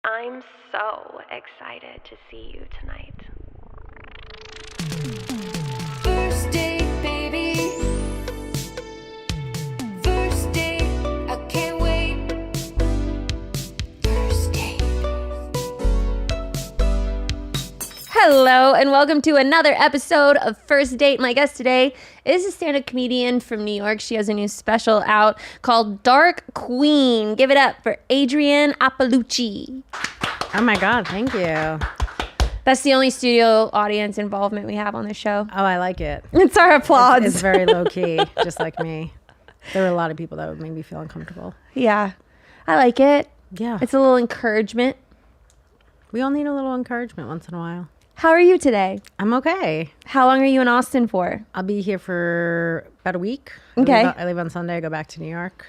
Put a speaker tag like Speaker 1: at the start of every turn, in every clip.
Speaker 1: I'm so excited to see you tonight.
Speaker 2: First date, baby. First date, I can't wait. First date.
Speaker 3: Hello and welcome to another episode of First Date. My guest today is a stand-up comedian from New York. She has a new special out called Dark Queen. Give it up for Adrienne Appalucci.
Speaker 4: Oh my God, thank you.
Speaker 3: That's the only studio audience involvement we have on this show.
Speaker 4: Oh, I like it.
Speaker 3: It's our applause.
Speaker 4: It's very low key, just like me. There were a lot of people that would make me feel uncomfortable.
Speaker 3: Yeah, I like it.
Speaker 4: Yeah.
Speaker 3: It's a little encouragement.
Speaker 4: We all need a little encouragement once in a while.
Speaker 3: How are you today?
Speaker 4: I'm okay.
Speaker 3: How long are you in Austin for?
Speaker 4: I'll be here for about a week.
Speaker 3: Okay.
Speaker 4: I leave on Sunday, I go back to New York.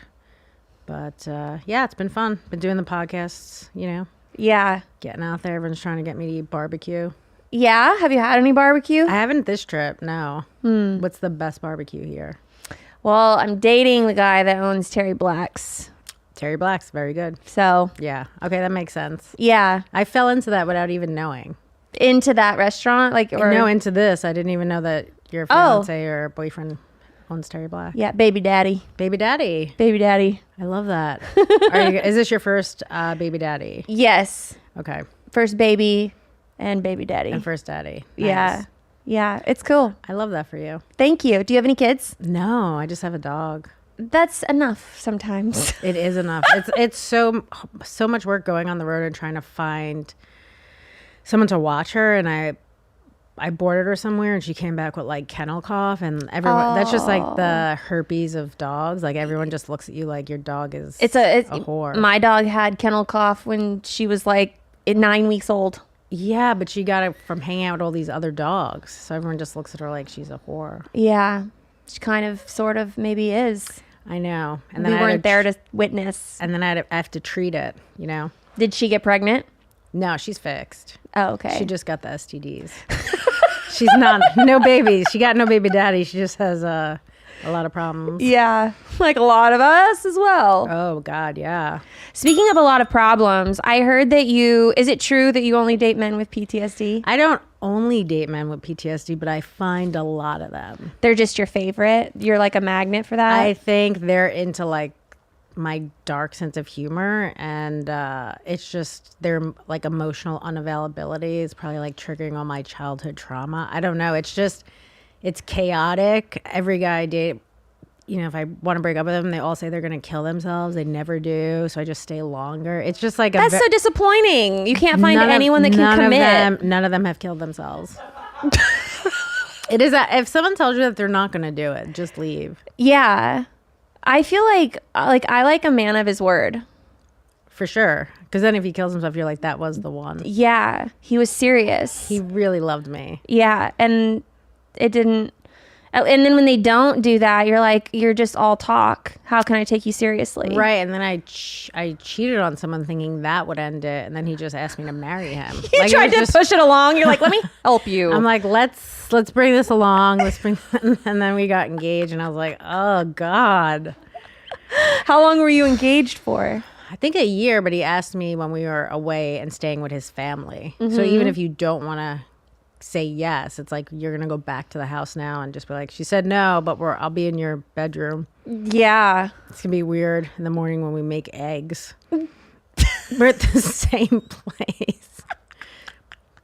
Speaker 4: But yeah, it's been fun. Been doing the podcasts, you know,
Speaker 3: Yeah.
Speaker 4: getting out there. Everyone's trying to get me to eat barbecue.
Speaker 3: Yeah? Have you had any barbecue?
Speaker 4: I haven't this trip, no. What's the best barbecue here?
Speaker 3: Well, I'm dating the guy that owns Terry Black's.
Speaker 4: Terry Black's, very good.
Speaker 3: So,
Speaker 4: Yeah. Okay, that makes sense.
Speaker 3: yeah.
Speaker 4: I fell into that without even knowing.
Speaker 3: Into that restaurant?
Speaker 4: No, into this. I didn't even know that your fiance or boyfriend owns Terry Black.
Speaker 3: Yeah, baby daddy.
Speaker 4: Baby daddy.
Speaker 3: Baby daddy.
Speaker 4: I love that. Is this your first baby daddy?
Speaker 3: Yes.
Speaker 4: Okay.
Speaker 3: First baby and baby daddy.
Speaker 4: And first daddy. Nice.
Speaker 3: Yeah. Yeah, it's cool.
Speaker 4: I love that for you.
Speaker 3: Thank you. Do you have any kids?
Speaker 4: No, I just have a dog.
Speaker 3: That's enough sometimes.
Speaker 4: It is enough. It's so much work going on the road and trying to find someone to watch her, and I boarded her somewhere and she came back with like kennel cough, and everyone that's just like the herpes of dogs. Like everyone just looks at you like your dog is
Speaker 3: It's
Speaker 4: a whore.
Speaker 3: My dog had kennel cough when she was like 9 weeks old.
Speaker 4: Yeah, but she got it from hanging out with all these other dogs. So everyone just looks at her like she's a whore.
Speaker 3: Yeah. She kind of, sort of, maybe is.
Speaker 4: I know. And
Speaker 3: We
Speaker 4: then
Speaker 3: weren't there to witness.
Speaker 4: And then I have to treat it, you know?
Speaker 3: Did she get pregnant?
Speaker 4: No, she's fixed.
Speaker 3: Oh, okay.
Speaker 4: She just got the STDs. She's not, no babies. She got no baby daddy. She just has a lot of problems.
Speaker 3: Yeah, like a lot of us as well.
Speaker 4: Oh, God, yeah.
Speaker 3: Speaking of a lot of problems, I heard that is it true that you only date men with PTSD?
Speaker 4: I don't only date men with PTSD, but I find a lot of them.
Speaker 3: They're just your favorite? You're like a magnet for that?
Speaker 4: I think they're into like my dark sense of humor, and it's just their like emotional unavailability is probably like triggering all my childhood trauma. I don't know. It's chaotic. Every guy I date, you know, if I want to break up with them, they all say they're going to kill themselves. They never do. So I just stay longer. It's just like
Speaker 3: That's so disappointing. You can't find anyone that can commit.
Speaker 4: None of them have killed themselves. It is that if someone tells you that they're not going to do it, just leave.
Speaker 3: Yeah. I feel like I like a man of his word.
Speaker 4: For sure. Because then if he kills himself, you're like, that was the one.
Speaker 3: Yeah. He was serious.
Speaker 4: He really loved me.
Speaker 3: Yeah. And it didn't. And then when they don't do that, you're like, you're just all talk. How can I take you seriously?
Speaker 4: Right. And then I cheated on someone thinking that would end it. And then he just asked me to marry him.
Speaker 3: You tried to push it along. You're like, let me help you.
Speaker 4: I'm like, let's bring this along. And then we got engaged. And I was like, oh, God.
Speaker 3: How long were you engaged for?
Speaker 4: I think a year. But he asked me when we were away and staying with his family. So even if you don't want to say yes, it's like you're gonna go back to the house now and just be like, she said no, but I'll be in your bedroom.
Speaker 3: Yeah,
Speaker 4: it's gonna be weird in the morning when we make eggs. We're at the same place.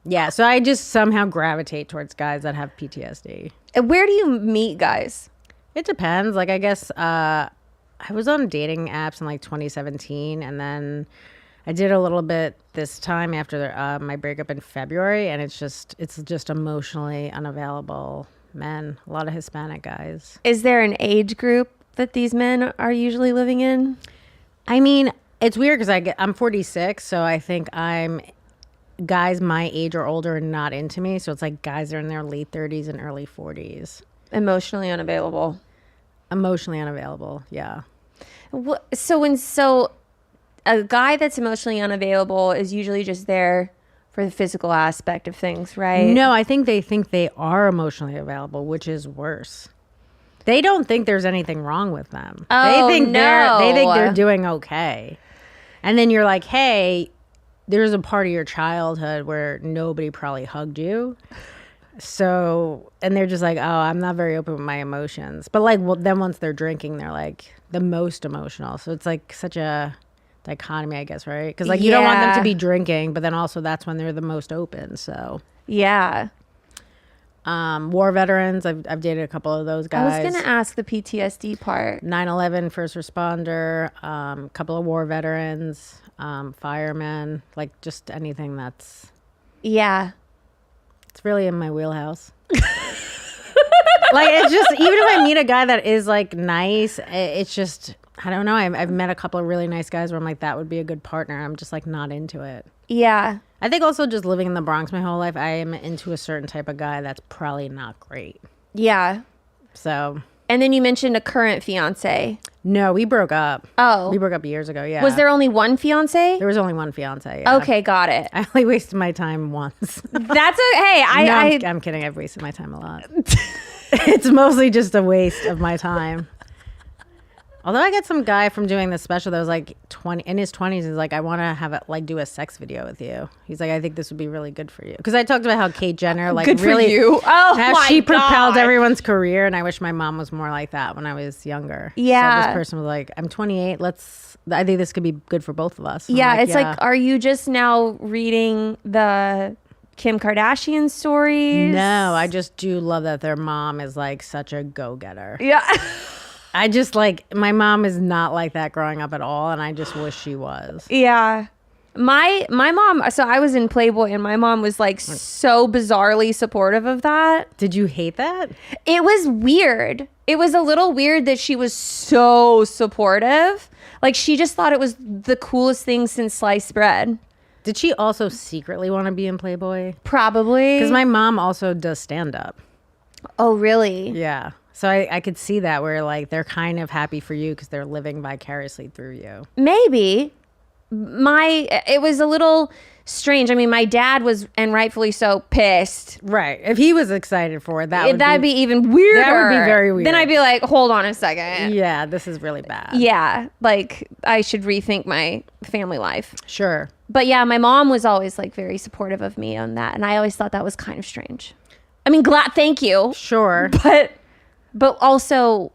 Speaker 4: Yeah, so I just somehow gravitate towards guys that have PTSD.
Speaker 3: Where do you meet guys?
Speaker 4: It depends. Like I guess I was on dating apps in like 2017, and then I did a little bit this time after my breakup in February, and it's just emotionally unavailable men. A lot of Hispanic guys.
Speaker 3: Is there an age group that these men are usually living in?
Speaker 4: I mean, it's weird because I'm 46, so I think guys my age or older are not into me. So it's like guys are in their late 30s and early 40s.
Speaker 3: Emotionally unavailable.
Speaker 4: Emotionally unavailable, yeah.
Speaker 3: So a guy that's emotionally unavailable is usually just there for the physical aspect of things, right?
Speaker 4: No, I think they are emotionally available, which is worse. They don't think there's anything wrong with them.
Speaker 3: Oh,
Speaker 4: they think
Speaker 3: no.
Speaker 4: they think they're doing okay. And then you're like, hey, there's a part of your childhood where nobody probably hugged you. So, and they're just like, oh, I'm not very open with my emotions. But like, well, then once they're drinking, they're like the most emotional. So it's like such a dichotomy, I guess, right? Because like you don't want them to be drinking, but then also that's when they're the most open. So
Speaker 3: Yeah.
Speaker 4: war veterans, I've dated a couple of those guys.
Speaker 3: I was going to ask the PTSD part.
Speaker 4: 9/11 first responder, couple of war veterans, firemen, like just anything that's
Speaker 3: Yeah.
Speaker 4: it's really in my wheelhouse. Like it's just even if I meet a guy that is like nice, it's just I don't know. I've met a couple of really nice guys where I'm like that would be a good partner. I'm just like not into it.
Speaker 3: Yeah.
Speaker 4: I think also just living in the Bronx my whole life, I am into a certain type of guy that's probably not great.
Speaker 3: Yeah.
Speaker 4: So.
Speaker 3: And then you mentioned a current fiance.
Speaker 4: No, we broke up.
Speaker 3: Oh.
Speaker 4: We broke up years ago, yeah.
Speaker 3: Was there only one fiance?
Speaker 4: There was only one fiance, yeah.
Speaker 3: Okay, got it.
Speaker 4: I only wasted my time once.
Speaker 3: That's a hey,
Speaker 4: I'm kidding. I've wasted my time a lot. It's mostly just a waste of my time. Although I got some guy from doing this special that was like 20 in his 20s. He's like, I want to have it like do a sex video with you. He's like, I think this would be really good for you. Because I talked about how Kate Jenner like
Speaker 3: good
Speaker 4: really
Speaker 3: for you. Oh
Speaker 4: how
Speaker 3: my
Speaker 4: she propelled
Speaker 3: God.
Speaker 4: everyone's career, and I wish my mom was more like that when I was younger.
Speaker 3: Yeah.
Speaker 4: So this person was like, I'm 28. I think this could be good for both of us. I'm
Speaker 3: Yeah, it's like, are you just now reading the Kim Kardashian stories?
Speaker 4: No, I just do love that their mom is like such a go-getter.
Speaker 3: Yeah.
Speaker 4: I just like my mom is not like that growing up at all, and I just wish she was.
Speaker 3: Yeah. My mom, so I was in Playboy and my mom was like so bizarrely supportive of that.
Speaker 4: Did you hate that?
Speaker 3: It was weird. It was a little weird that she was so supportive. Like she just thought it was the coolest thing since sliced bread.
Speaker 4: Did she also secretly want to be in Playboy?
Speaker 3: Probably.
Speaker 4: Because my mom also does stand up.
Speaker 3: Oh, really?
Speaker 4: Yeah. So I could see that where like they're kind of happy for you because they're living vicariously through you.
Speaker 3: Maybe. It was a little strange. I mean, my dad was, and rightfully so, pissed.
Speaker 4: Right. If he was excited for it, that'd
Speaker 3: be even weirder.
Speaker 4: That would be very weird.
Speaker 3: Then I'd be like, hold on a second.
Speaker 4: Yeah, this is really bad.
Speaker 3: Yeah, like I should rethink my family life.
Speaker 4: Sure.
Speaker 3: But yeah, my mom was always like very supportive of me on that, and I always thought that was kind of strange. I mean, thank you.
Speaker 4: Sure.
Speaker 3: But also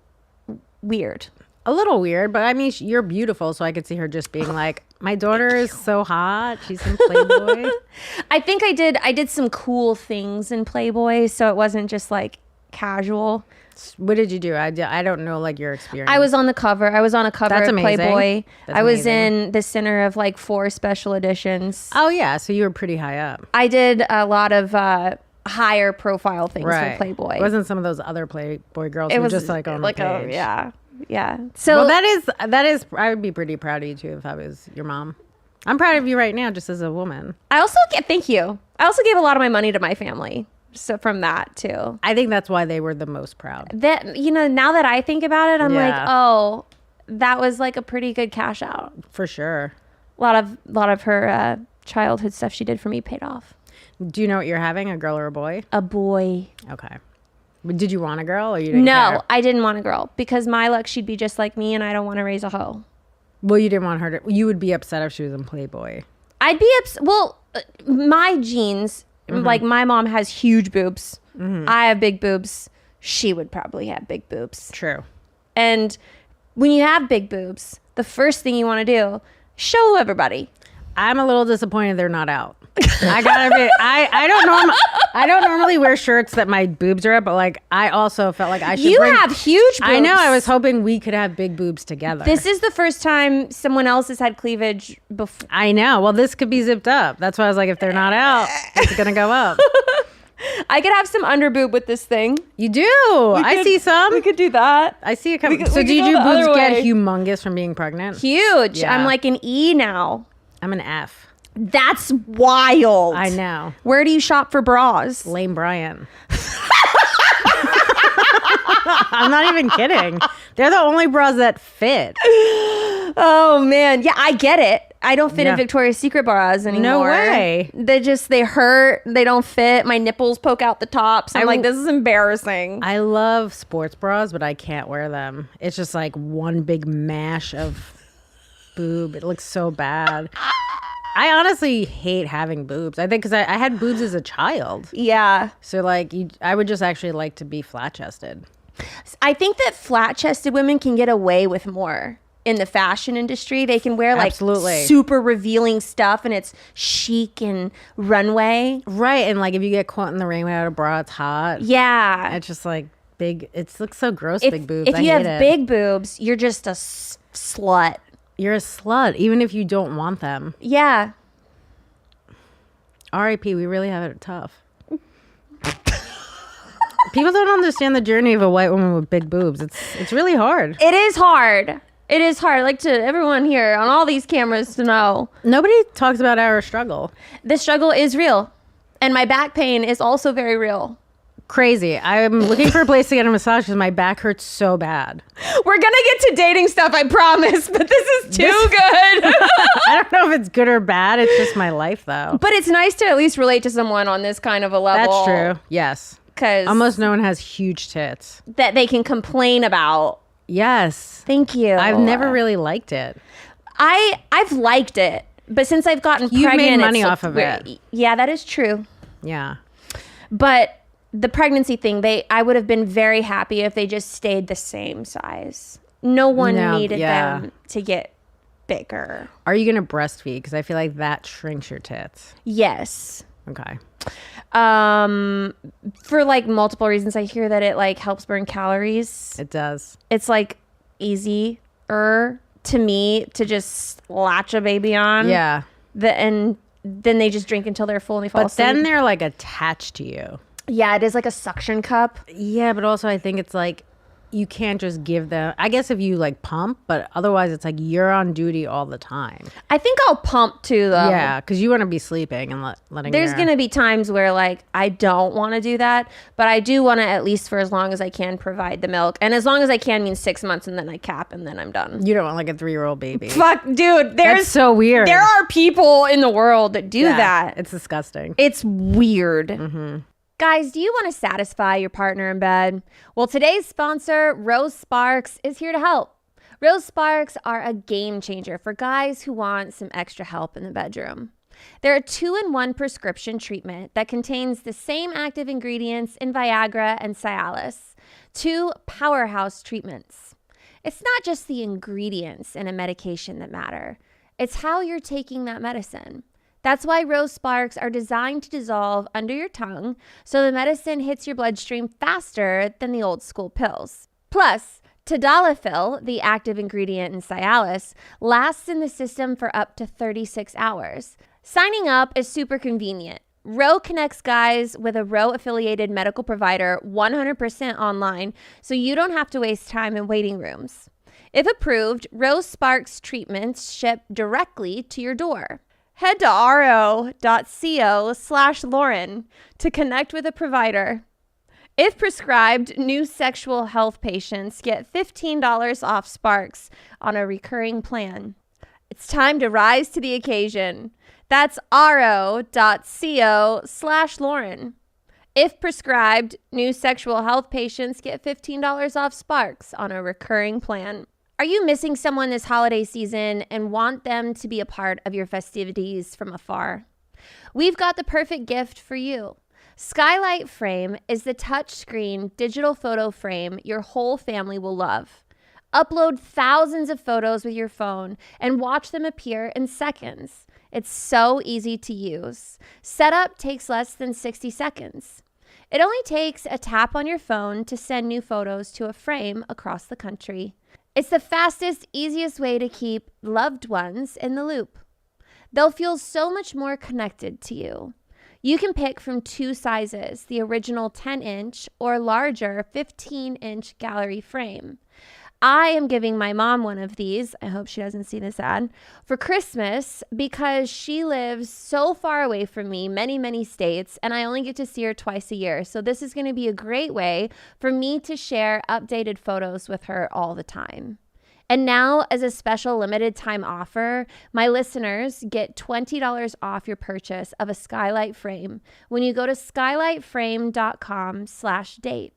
Speaker 3: weird.
Speaker 4: A little weird, but I mean, you're beautiful, so I could see her just being like, my daughter is so hot. She's in Playboy.
Speaker 3: I think I did some cool things in Playboy, so it wasn't just like casual.
Speaker 4: What did you do? I don't know, like your experience.
Speaker 3: I was on the cover. I was on a cover
Speaker 4: That's
Speaker 3: of
Speaker 4: amazing.
Speaker 3: Playboy.
Speaker 4: That's
Speaker 3: I was
Speaker 4: amazing.
Speaker 3: in the center of like 4 special editions.
Speaker 4: Oh yeah, so you were pretty high up.
Speaker 3: I did a lot of higher profile things
Speaker 4: Right.
Speaker 3: for Playboy.
Speaker 4: It wasn't some of those other Playboy girls
Speaker 3: It
Speaker 4: who were
Speaker 3: was
Speaker 4: just like on the page.
Speaker 3: Yeah. So
Speaker 4: Well, that is. I would be pretty proud of you too if I was your mom. I'm proud of you right now, just as a woman.
Speaker 3: I also thank you. I also gave a lot of my money to my family. So from that too.
Speaker 4: I think that's why they were the most proud.
Speaker 3: That now that I think about it, I'm
Speaker 4: Yeah.
Speaker 3: like, oh, that was like a pretty good cash out.
Speaker 4: For sure.
Speaker 3: A lot of her childhood stuff she did for me paid off.
Speaker 4: Do you know what you're having? A girl or a boy?
Speaker 3: A boy.
Speaker 4: Okay. But did you want a girl or you didn't
Speaker 3: No,
Speaker 4: care?
Speaker 3: I didn't want a girl because my luck, she'd be just like me, and I don't want to raise a hoe.
Speaker 4: Well, you didn't want her to. You would be upset if she was in Playboy.
Speaker 3: I'd be upset. Well, my genes,
Speaker 4: Mm-hmm.
Speaker 3: like my mom has huge boobs. I have big boobs. She would probably have big boobs.
Speaker 4: True.
Speaker 3: And when you have big boobs, the first thing you want to do, show everybody.
Speaker 4: I'm a little disappointed they're not out. I gotta be. I don't normally wear shirts that my boobs are up, but like I also felt like I should.
Speaker 3: You have huge boobs.
Speaker 4: I know. I was hoping we could have big boobs together.
Speaker 3: This is the first time someone else has had cleavage before.
Speaker 4: I know. Well, this could be zipped up. That's why I was like, if they're not out, it's gonna go up.
Speaker 3: I could have some under boob with this thing.
Speaker 4: You do. I see some.
Speaker 3: We could do that.
Speaker 4: I see it coming.
Speaker 3: we
Speaker 4: So
Speaker 3: could
Speaker 4: did
Speaker 3: go
Speaker 4: your
Speaker 3: the other
Speaker 4: boobs get
Speaker 3: way.
Speaker 4: humongous from being pregnant?
Speaker 3: Huge.
Speaker 4: Yeah.
Speaker 3: I'm like an E now.
Speaker 4: I'm an F.
Speaker 3: That's wild.
Speaker 4: I know.
Speaker 3: Where do you shop for bras?
Speaker 4: Lane Bryant. I'm not even kidding. They're the only bras that fit.
Speaker 3: Oh man, yeah, I get it. I don't fit
Speaker 4: Yeah.
Speaker 3: in Victoria's Secret bras anymore.
Speaker 4: No way.
Speaker 3: They hurt. They don't fit. My nipples poke out the tops. I'm like, this is embarrassing.
Speaker 4: I love sports bras, but I can't wear them. It's just like one big mash of boob. It looks so bad. I honestly hate having boobs. I think because I had boobs as a child.
Speaker 3: Yeah.
Speaker 4: So like I would just actually like to be flat chested.
Speaker 3: I think that flat-chested women can get away with more in the fashion industry. They can wear like
Speaker 4: Absolutely.
Speaker 3: super revealing stuff and it's chic and runway.
Speaker 4: Right. And like if you get caught in the rain without a bra, it's hot.
Speaker 3: Yeah.
Speaker 4: It's just like big. It looks so gross,
Speaker 3: If,
Speaker 4: big boobs.
Speaker 3: if
Speaker 4: I
Speaker 3: you
Speaker 4: hate
Speaker 3: have
Speaker 4: it.
Speaker 3: big boobs, you're just a slut.
Speaker 4: You're a slut, even if you don't want them.
Speaker 3: Yeah.
Speaker 4: R.I.P. We really have it tough. People don't understand the journey of a white woman with big boobs. It's really hard.
Speaker 3: It is hard. It is hard. I'd like to everyone here on all these cameras to know
Speaker 4: Nobody talks about our struggle.
Speaker 3: the struggle is real. And my back pain is also very real.
Speaker 4: Crazy. I'm looking for a place to get a massage because my back hurts so bad.
Speaker 3: We're going to get to dating stuff, I promise, but this is too good.
Speaker 4: I don't know if it's good or bad. It's just my life, though.
Speaker 3: But it's nice to at least relate to someone on this kind of a level.
Speaker 4: That's true. Yes.
Speaker 3: Because
Speaker 4: Almost no one has huge tits.
Speaker 3: that they can complain about.
Speaker 4: Yes.
Speaker 3: Thank you.
Speaker 4: I've never really liked it.
Speaker 3: I've liked it, but since I've gotten
Speaker 4: You've
Speaker 3: pregnant,
Speaker 4: made money
Speaker 3: it's
Speaker 4: off of it.
Speaker 3: Yeah, that is true.
Speaker 4: Yeah.
Speaker 3: But the pregnancy thing, I would have been very happy if they just stayed the same size. No one needed them to get bigger.
Speaker 4: Are you going to breastfeed? Because I feel like that shrinks your tits.
Speaker 3: Yes.
Speaker 4: Okay.
Speaker 3: For like multiple reasons. I hear that it like helps burn calories.
Speaker 4: It does.
Speaker 3: It's like easier to me to just latch a baby on.
Speaker 4: Yeah.
Speaker 3: And then they just drink until they're full and they fall
Speaker 4: But
Speaker 3: asleep.
Speaker 4: then they're like attached to you.
Speaker 3: Yeah, it is like a suction cup.
Speaker 4: Yeah, but also I think it's like you can't just give them. I guess if you like pump, but otherwise it's like you're on duty all the time.
Speaker 3: I think I'll pump too, though.
Speaker 4: Yeah, because you want to be sleeping and letting.
Speaker 3: There's going to be times where like I don't want to do that, but I do want to at least for as long as I can provide the milk. And as long as I can means 6 months and then I cap and then I'm done.
Speaker 4: You don't want like a 3-year-old baby.
Speaker 3: Fuck, dude.
Speaker 4: That's so weird.
Speaker 3: There are people in the world that do that.
Speaker 4: It's disgusting.
Speaker 3: It's weird. Guys, do you want to satisfy your partner in bed? Well, today's sponsor, Rose Sparks, is here to help. Rose Sparks are a game changer for guys who want some extra help in the bedroom. They're a 2-in-1 prescription treatment that contains the same active ingredients in Viagra and Cialis, 2 powerhouse treatments. It's not just the ingredients in a medication that matter. It's how you're taking that medicine. That's why Rose Sparks are designed to dissolve under your tongue so the medicine hits your bloodstream faster than the old school pills. Plus, tadalafil, the active ingredient in Cialis, lasts in the system for up to 36 hours. Signing up is super convenient. Ro connects guys with a Ro-affiliated medical provider 100% online, so you don't have to waste time in waiting rooms. If approved, Rose Sparks treatments ship directly to your door. Head to ro.co/Lauren to connect with a provider. If prescribed, new sexual health patients get $15 off Sparks on a recurring plan. It's time to rise to the occasion. That's ro.co/Lauren. If prescribed, new sexual health patients get $15 off Sparks on a recurring plan. Are you missing someone this holiday season and want them to be a part of your festivities from afar? We've got the perfect gift for you. Skylight Frame is the touchscreen digital photo frame your whole family will love. Upload thousands of photos with your phone and watch them appear in seconds. It's so easy to use. Setup takes less than 60 seconds. It only takes a tap on your phone to send new photos to a frame across the country. It's the fastest, easiest way to keep loved ones in the loop. They'll feel so much more connected to you. You can pick from 2 sizes, the original 10-inch or larger 15-inch gallery frame. I am giving my mom one of these, I hope she doesn't see this ad, for Christmas because she lives so far away from me, many, many states, and I only get to see her twice a year. So this is going to be a great way for me to share updated photos with her all the time. And now, as a special limited time offer, my listeners get $20 off your purchase of a skylight frame when you go to skylightframe.com/date.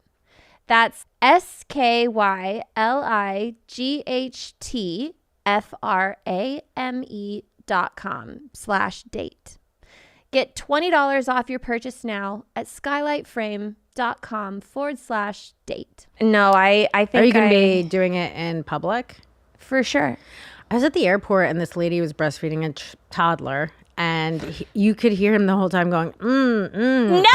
Speaker 3: That's skylightframe.com/date. skylightframe.com/date. Get $20 off your purchase now at skylightframe.com/date. No, I think
Speaker 4: Are you going to be doing it in public?
Speaker 3: For sure.
Speaker 4: I was at the airport and this lady was breastfeeding a toddler, and you could hear him the whole time going,
Speaker 3: No.
Speaker 4: And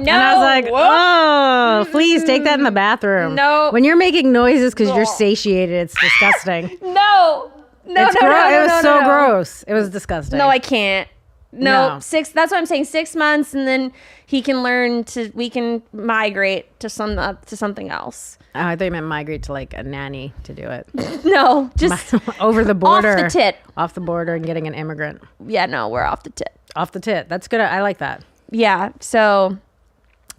Speaker 4: I was like, oh, please take that in the bathroom.
Speaker 3: No.
Speaker 4: When you're making noises because you're satiated, it's disgusting.
Speaker 3: No.
Speaker 4: It was so gross. It was disgusting.
Speaker 3: No, I can't. No,
Speaker 4: No.
Speaker 3: 6. That's what I'm saying. 6 months, and then we can migrate to something else.
Speaker 4: Oh, I thought you meant migrate to like a nanny to do it.
Speaker 3: No, just
Speaker 4: Over the border.
Speaker 3: off the tit.
Speaker 4: Off the border and getting an immigrant.
Speaker 3: Yeah, no, we're off the tit.
Speaker 4: Off the tit. That's good. I like that.
Speaker 3: Yeah, so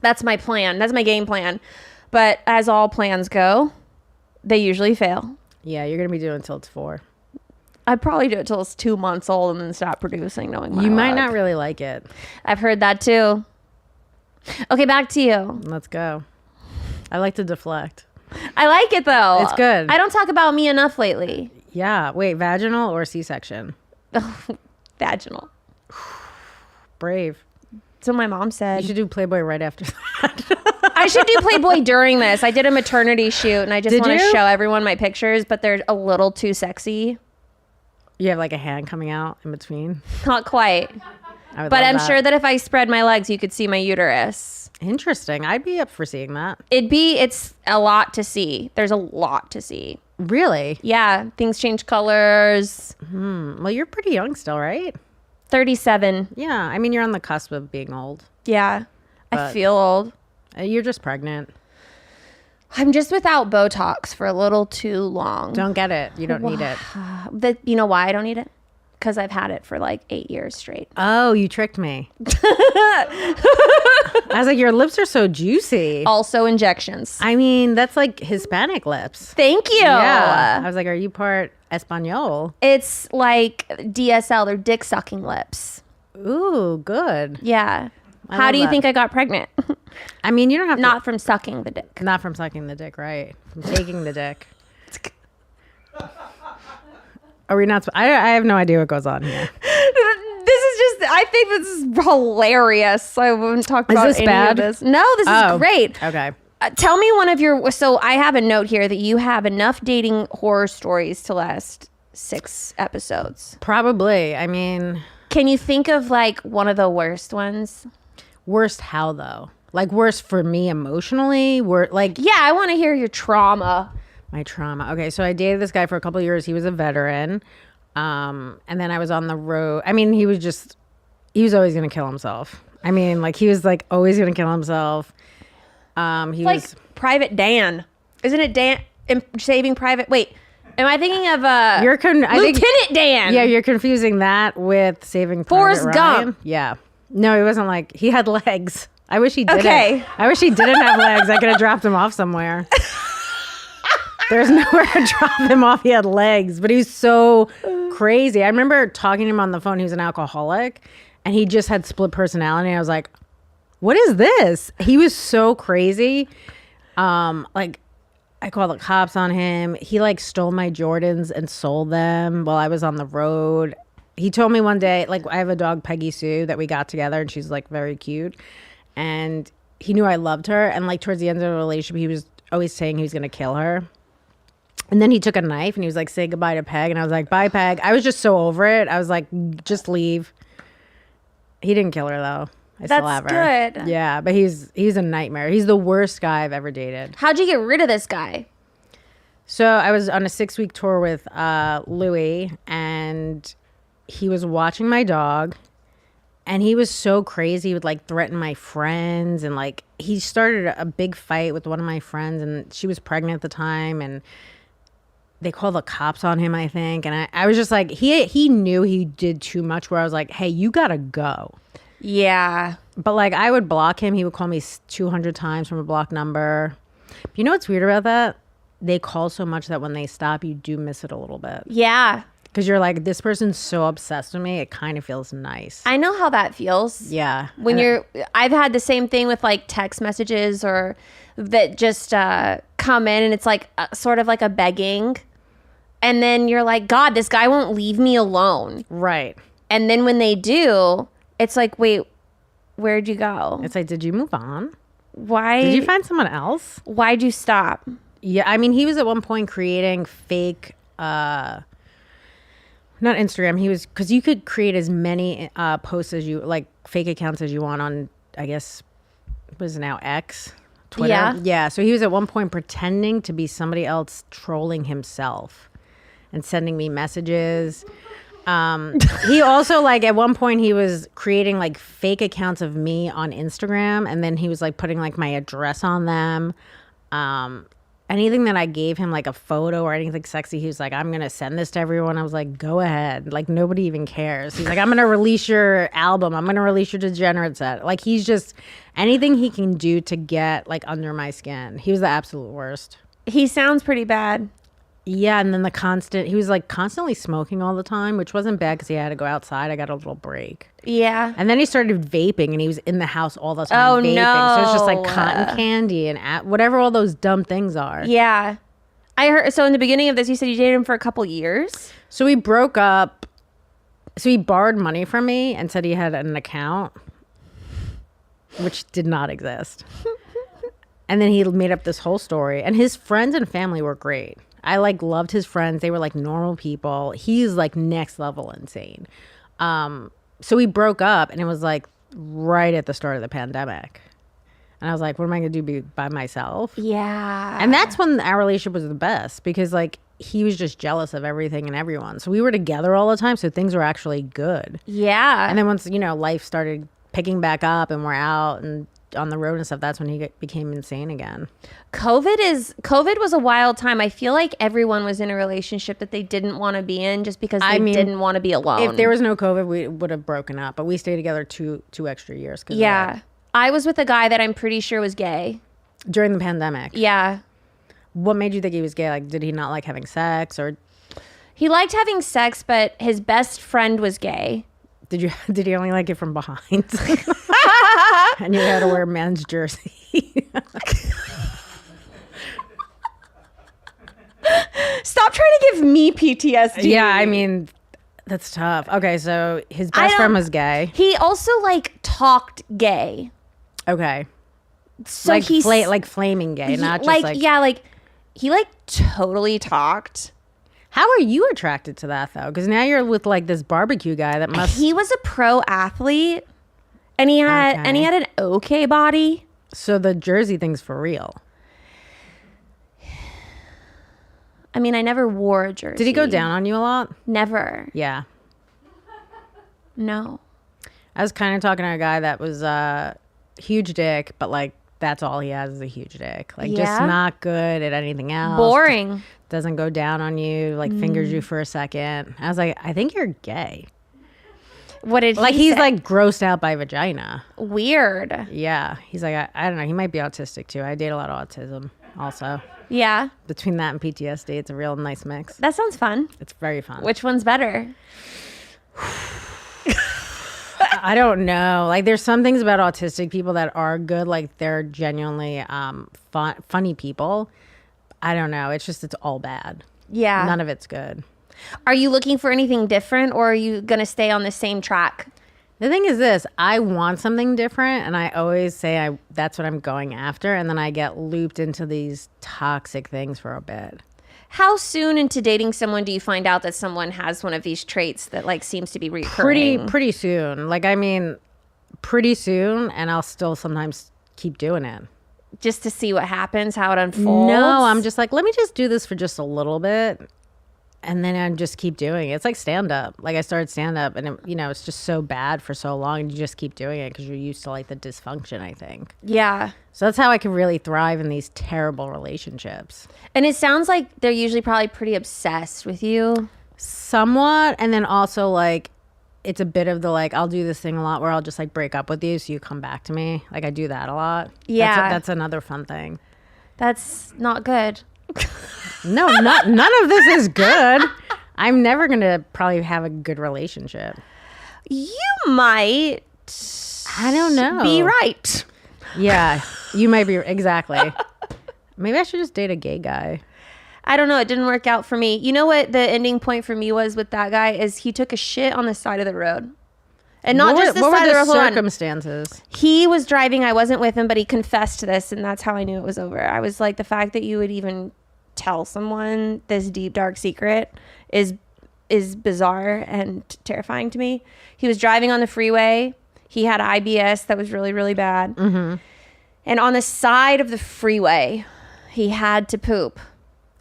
Speaker 3: that's my plan. That's my game plan. But as all plans go, they usually fail.
Speaker 4: Yeah, you're going to be doing it until it's 4.
Speaker 3: I'd probably do it till it's 2 months old and then stop producing, knowing my
Speaker 4: You might
Speaker 3: luck.
Speaker 4: not really like it.
Speaker 3: I've heard that too. Okay, back to you.
Speaker 4: Let's go. I like to deflect.
Speaker 3: I like it though.
Speaker 4: It's good.
Speaker 3: I don't talk about me enough lately.
Speaker 4: Yeah. Wait, vaginal or C-section?
Speaker 3: Vaginal.
Speaker 4: Brave.
Speaker 3: That's what my mom said.
Speaker 4: You should do Playboy right after that.
Speaker 3: I should do Playboy during this. I did a maternity shoot and I just
Speaker 4: Did
Speaker 3: want to
Speaker 4: you?
Speaker 3: show everyone my pictures, but they're a little too sexy.
Speaker 4: You have like a hand coming out in between.
Speaker 3: Not quite.
Speaker 4: I would
Speaker 3: But
Speaker 4: love
Speaker 3: I'm sure that if I spread my legs, you could see my uterus.
Speaker 4: Interesting. I'd be up for seeing that.
Speaker 3: It's a lot to see. There's a lot to see.
Speaker 4: Really?
Speaker 3: Yeah, things change colors.
Speaker 4: Well, you're pretty young still, right?
Speaker 3: 37.
Speaker 4: Yeah. I mean, you're on the cusp of being old.
Speaker 3: Yeah. I
Speaker 4: But-
Speaker 3: feel old.
Speaker 4: You're just pregnant.
Speaker 3: I'm just without Botox for a little too long.
Speaker 4: Don't get it. You don't need it.
Speaker 3: You know why I don't need it? Because I've had it for like 8 years straight.
Speaker 4: Oh, you tricked me. I was like, your lips are so juicy.
Speaker 3: Also injections.
Speaker 4: I mean, that's like Hispanic lips.
Speaker 3: Thank you.
Speaker 4: Yeah. I was like, are you part Espanol?
Speaker 3: It's like DSL. They're dick sucking lips.
Speaker 4: Ooh, good.
Speaker 3: Yeah.
Speaker 4: I
Speaker 3: How
Speaker 4: love
Speaker 3: do you
Speaker 4: that.
Speaker 3: think I got pregnant?
Speaker 4: I mean, you don't have
Speaker 3: Not from sucking the dick.
Speaker 4: to. Not from sucking the dick, right? From taking the dick. Are we not? I have no idea what goes on here.
Speaker 3: I think this is hilarious. I wouldn't talk about
Speaker 4: this
Speaker 3: any
Speaker 4: bad?
Speaker 3: of this. No, this is great.
Speaker 4: Okay.
Speaker 3: Tell me one of your. So I have a note here that you have enough dating horror stories to last 6 episodes.
Speaker 4: Probably. I mean,
Speaker 3: Can you think of like one of the worst ones?
Speaker 4: worst how though? Like worst for me emotionally?
Speaker 3: Yeah, I want to hear your trauma.
Speaker 4: My trauma. Okay, so I dated this guy for a couple of years. He was a veteran. And then I was on the road. I mean, he was always going to kill himself. I mean, like he was like always going to kill himself. He
Speaker 3: Like
Speaker 4: was
Speaker 3: Private Dan. Isn't it Dan in Saving Private? Wait, am I thinking of
Speaker 4: I think,
Speaker 3: Lieutenant Dan?
Speaker 4: yeah, you're confusing that with Saving
Speaker 3: Forrest
Speaker 4: Private Ryan.
Speaker 3: Gump.
Speaker 4: Yeah. No, he wasn't like he had legs. I wish he didn't.
Speaker 3: Okay.
Speaker 4: I wish he didn't have legs. I could have dropped him off somewhere. There's nowhere to drop him off. He had legs, but he was so crazy. I remember talking to him on the phone. He was an alcoholic and he just had split personality. I was like, what is this? He was so crazy. Like I called the cops on him. He like stole my Jordans and sold them while I was on the road. He told me one day, like I have a dog, Peggy Sue, that we got together and she's like very cute. And he knew I loved her. And like towards the end of the relationship, he was always saying he was going to kill her. And then he took a knife and he was like, say goodbye to Peg. And I was like, bye, Peg. I was just so over it. I was like, just leave. He didn't kill her though. I still have her.
Speaker 3: That's good.
Speaker 4: Yeah, but he's a nightmare. He's the worst guy I've ever dated.
Speaker 3: How'd you get rid of this guy?
Speaker 4: So I was on a 6-week tour with Louis and he was watching my dog and he was so crazy. He would like threaten my friends and like he started a big fight with one of my friends and she was pregnant at the time and they called the cops on him, I think. And I was just like, he knew he did too much where I was like, hey, you gotta go.
Speaker 3: Yeah.
Speaker 4: But like I would block him. He would call me 200 times from a blocked number. But you know what's weird about that? They call so much that when they stop, you do miss it a little bit.
Speaker 3: Yeah.
Speaker 4: Because you're like, this person's so obsessed with me. It kind of feels nice.
Speaker 3: I know how that feels.
Speaker 4: Yeah.
Speaker 3: When
Speaker 4: And
Speaker 3: I've had the same thing with like text messages or that just come in and it's like sort of like a begging. And then you're like, God, this guy won't leave me alone.
Speaker 4: Right.
Speaker 3: And then when they do, it's like, wait, where'd you go?
Speaker 4: It's like, did you move on?
Speaker 3: Why?
Speaker 4: Did you find someone else?
Speaker 3: Why'd you stop?
Speaker 4: Yeah, I mean, he was at one point creating fake, not Instagram. He was, because you could create as many posts as you, like fake accounts as you want on, I guess, what is it now, X? Twitter? Yeah. So he was at one point pretending to be somebody else trolling himself and sending me messages. He also, like, at one point he was creating like fake accounts of me on Instagram, and then he was like putting like my address on them. Anything that I gave him, like a photo or anything sexy, he was like, I'm gonna send this to everyone. I was like, go ahead, like nobody even cares. He's like, I'm gonna release your album, I'm gonna release your Degenerate set. Like, he's just anything he can do to get like under my skin. He was the absolute worst.
Speaker 3: He sounds pretty bad.
Speaker 4: Yeah, and then he was like constantly smoking all the time, which wasn't bad because he had to go outside. I got a little break.
Speaker 3: Yeah.
Speaker 4: And then he started vaping, and he was in the house all the time
Speaker 3: Oh,
Speaker 4: vaping.
Speaker 3: no.
Speaker 4: So it's just like cotton candy and whatever all those dumb things are.
Speaker 3: Yeah. I heard, so in the beginning of this, you said you dated him for a couple years?
Speaker 4: So we broke up. So he borrowed money from me and said he had an account, which did not exist. And then he made up this whole story. And his friends and family were great. I like loved his friends. They were like normal people. He's like next level insane. So we broke up, and it was like right at the start of the pandemic. And I was like, what am I going to do, be by myself?
Speaker 3: Yeah.
Speaker 4: And that's when our relationship was the best, because like he was just jealous of everything and everyone. So we were together all the time. So things were actually good.
Speaker 3: Yeah.
Speaker 4: And then once, life started picking back up and we're out and on the road and stuff, that's when he became insane again.
Speaker 3: COVID was a wild time. I feel like everyone was in a relationship that they didn't want to be in just because they didn't want to be alone.
Speaker 4: If there was no COVID, we would have broken up, but we stayed together two extra years.
Speaker 3: Yeah. I was with a guy that I'm pretty sure was gay.
Speaker 4: During the pandemic.
Speaker 3: Yeah.
Speaker 4: What made you think he was gay? Like, did he not like having sex, or?
Speaker 3: He liked having sex, but his best friend was gay.
Speaker 4: Did he only like it from behind? And you had to wear a men's jersey.
Speaker 3: Stop trying to give me PTSD.
Speaker 4: Yeah, I mean, that's tough. Okay, so his best friend was gay.
Speaker 3: He also like talked gay.
Speaker 4: Okay.
Speaker 3: So
Speaker 4: like
Speaker 3: he's
Speaker 4: like flaming gay, not just like
Speaker 3: yeah, like he like totally talked.
Speaker 4: How are you attracted to that though? Because now you're with like this barbecue guy that must.
Speaker 3: He was a pro athlete, and he had an okay body.
Speaker 4: So the jersey thing's for real.
Speaker 3: I mean, I never wore a jersey.
Speaker 4: Did he go down on you a lot?
Speaker 3: Never.
Speaker 4: Yeah.
Speaker 3: No.
Speaker 4: I was kind of talking to a guy that was huge dick, but like that's all he has is a huge dick. Like just not good at anything else.
Speaker 3: Boring.
Speaker 4: Doesn't go down on you, like fingers you for a second. I was like, I think you're gay.
Speaker 3: What did he
Speaker 4: like he's
Speaker 3: say?
Speaker 4: like grossed out by vagina.
Speaker 3: Weird.
Speaker 4: Yeah. He's like, I don't know. He might be autistic too. I date a lot of autism also.
Speaker 3: Yeah.
Speaker 4: Between that and PTSD, it's a real nice mix.
Speaker 3: That sounds fun.
Speaker 4: It's very fun.
Speaker 3: Which one's better?
Speaker 4: I don't know. Like there's some things about autistic people that are good. Like they're genuinely funny people. I don't know. It's all bad.
Speaker 3: Yeah.
Speaker 4: None of it's good.
Speaker 3: Are you looking for anything different, or are you going to stay on the same track?
Speaker 4: The thing is this, I want something different, and I always say that's what I'm going after, and then I get looped into these toxic things for a bit.
Speaker 3: How soon into dating someone do you find out that someone has one of these traits that like seems to be recurring?
Speaker 4: Pretty soon. Like, I mean, pretty soon, and I'll still sometimes keep doing it.
Speaker 3: Just to see what happens, how it unfolds?
Speaker 4: No, I'm just like, let me just do this for just a little bit. And then I just keep doing it. It's like stand-up. Like I started stand-up, and it's just so bad for so long, and you just keep doing it because you're used to like the dysfunction, I think.
Speaker 3: Yeah.
Speaker 4: So that's how I can really thrive in these terrible relationships.
Speaker 3: And it sounds like they're usually probably pretty obsessed with you.
Speaker 4: Somewhat. And then also like it's a bit of the like, I'll do this thing a lot where I'll just like break up with you so you come back to me. Like I do that a lot.
Speaker 3: Yeah.
Speaker 4: That's another fun thing.
Speaker 3: That's not good.
Speaker 4: No, none of this is good. I'm never going to probably have a good relationship.
Speaker 3: You might.
Speaker 4: I don't know.
Speaker 3: Be right.
Speaker 4: Yeah, you might be. Exactly. Maybe I should just date a gay guy.
Speaker 3: I don't know. It didn't work out for me. You know what the ending point for me was with that guy is he took a shit on the side of the road. And not just the side of the road.
Speaker 4: What were the circumstances?
Speaker 3: He was driving. I wasn't with him, but he confessed to this, and that's how I knew it was over. I was like, the fact that you would even tell someone this deep, dark secret is bizarre and terrifying to me. He was driving on the freeway. He had IBS that was really, really bad. Mm-hmm. And on the side of the freeway, he had to poop.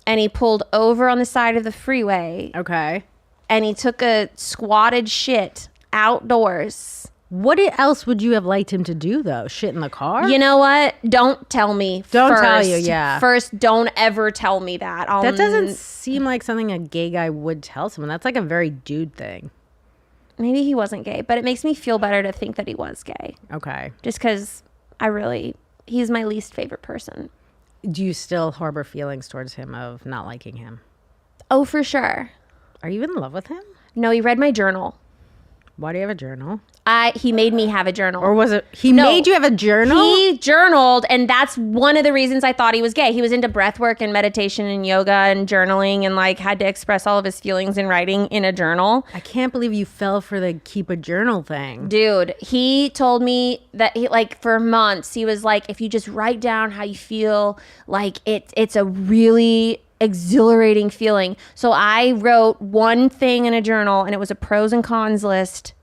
Speaker 3: And he pulled over on the side of the freeway.
Speaker 4: Okay.
Speaker 3: And he took a squatted shit outdoors.
Speaker 4: What else would you have liked him to do, though? Shit in the car?
Speaker 3: You know what? Don't tell me.
Speaker 4: Don't
Speaker 3: first.
Speaker 4: tell you, yeah.
Speaker 3: First, don't ever tell me that.
Speaker 4: That doesn't seem like something a gay guy would tell someone. That's like a very dude thing.
Speaker 3: Maybe he wasn't gay, but it makes me feel better to think that he was gay.
Speaker 4: Okay.
Speaker 3: Just because he's my least favorite person.
Speaker 4: Do you still harbor feelings towards him of not liking him?
Speaker 3: Oh, for sure.
Speaker 4: Are you in love with him?
Speaker 3: No, he read my journal.
Speaker 4: Why do you have a journal?
Speaker 3: He made me have a journal.
Speaker 4: Or was it he made you have a journal?
Speaker 3: He journaled, and that's one of the reasons I thought he was gay. He was into breath work and meditation and yoga and journaling and like had to express all of his feelings in writing in a journal.
Speaker 4: I can't believe you fell for the keep a journal thing.
Speaker 3: Dude, he told me that he, like, for months, he was like, if you just write down how you feel, like it's a really exhilarating feeling. So I wrote one thing in a journal, and it was a pros and cons list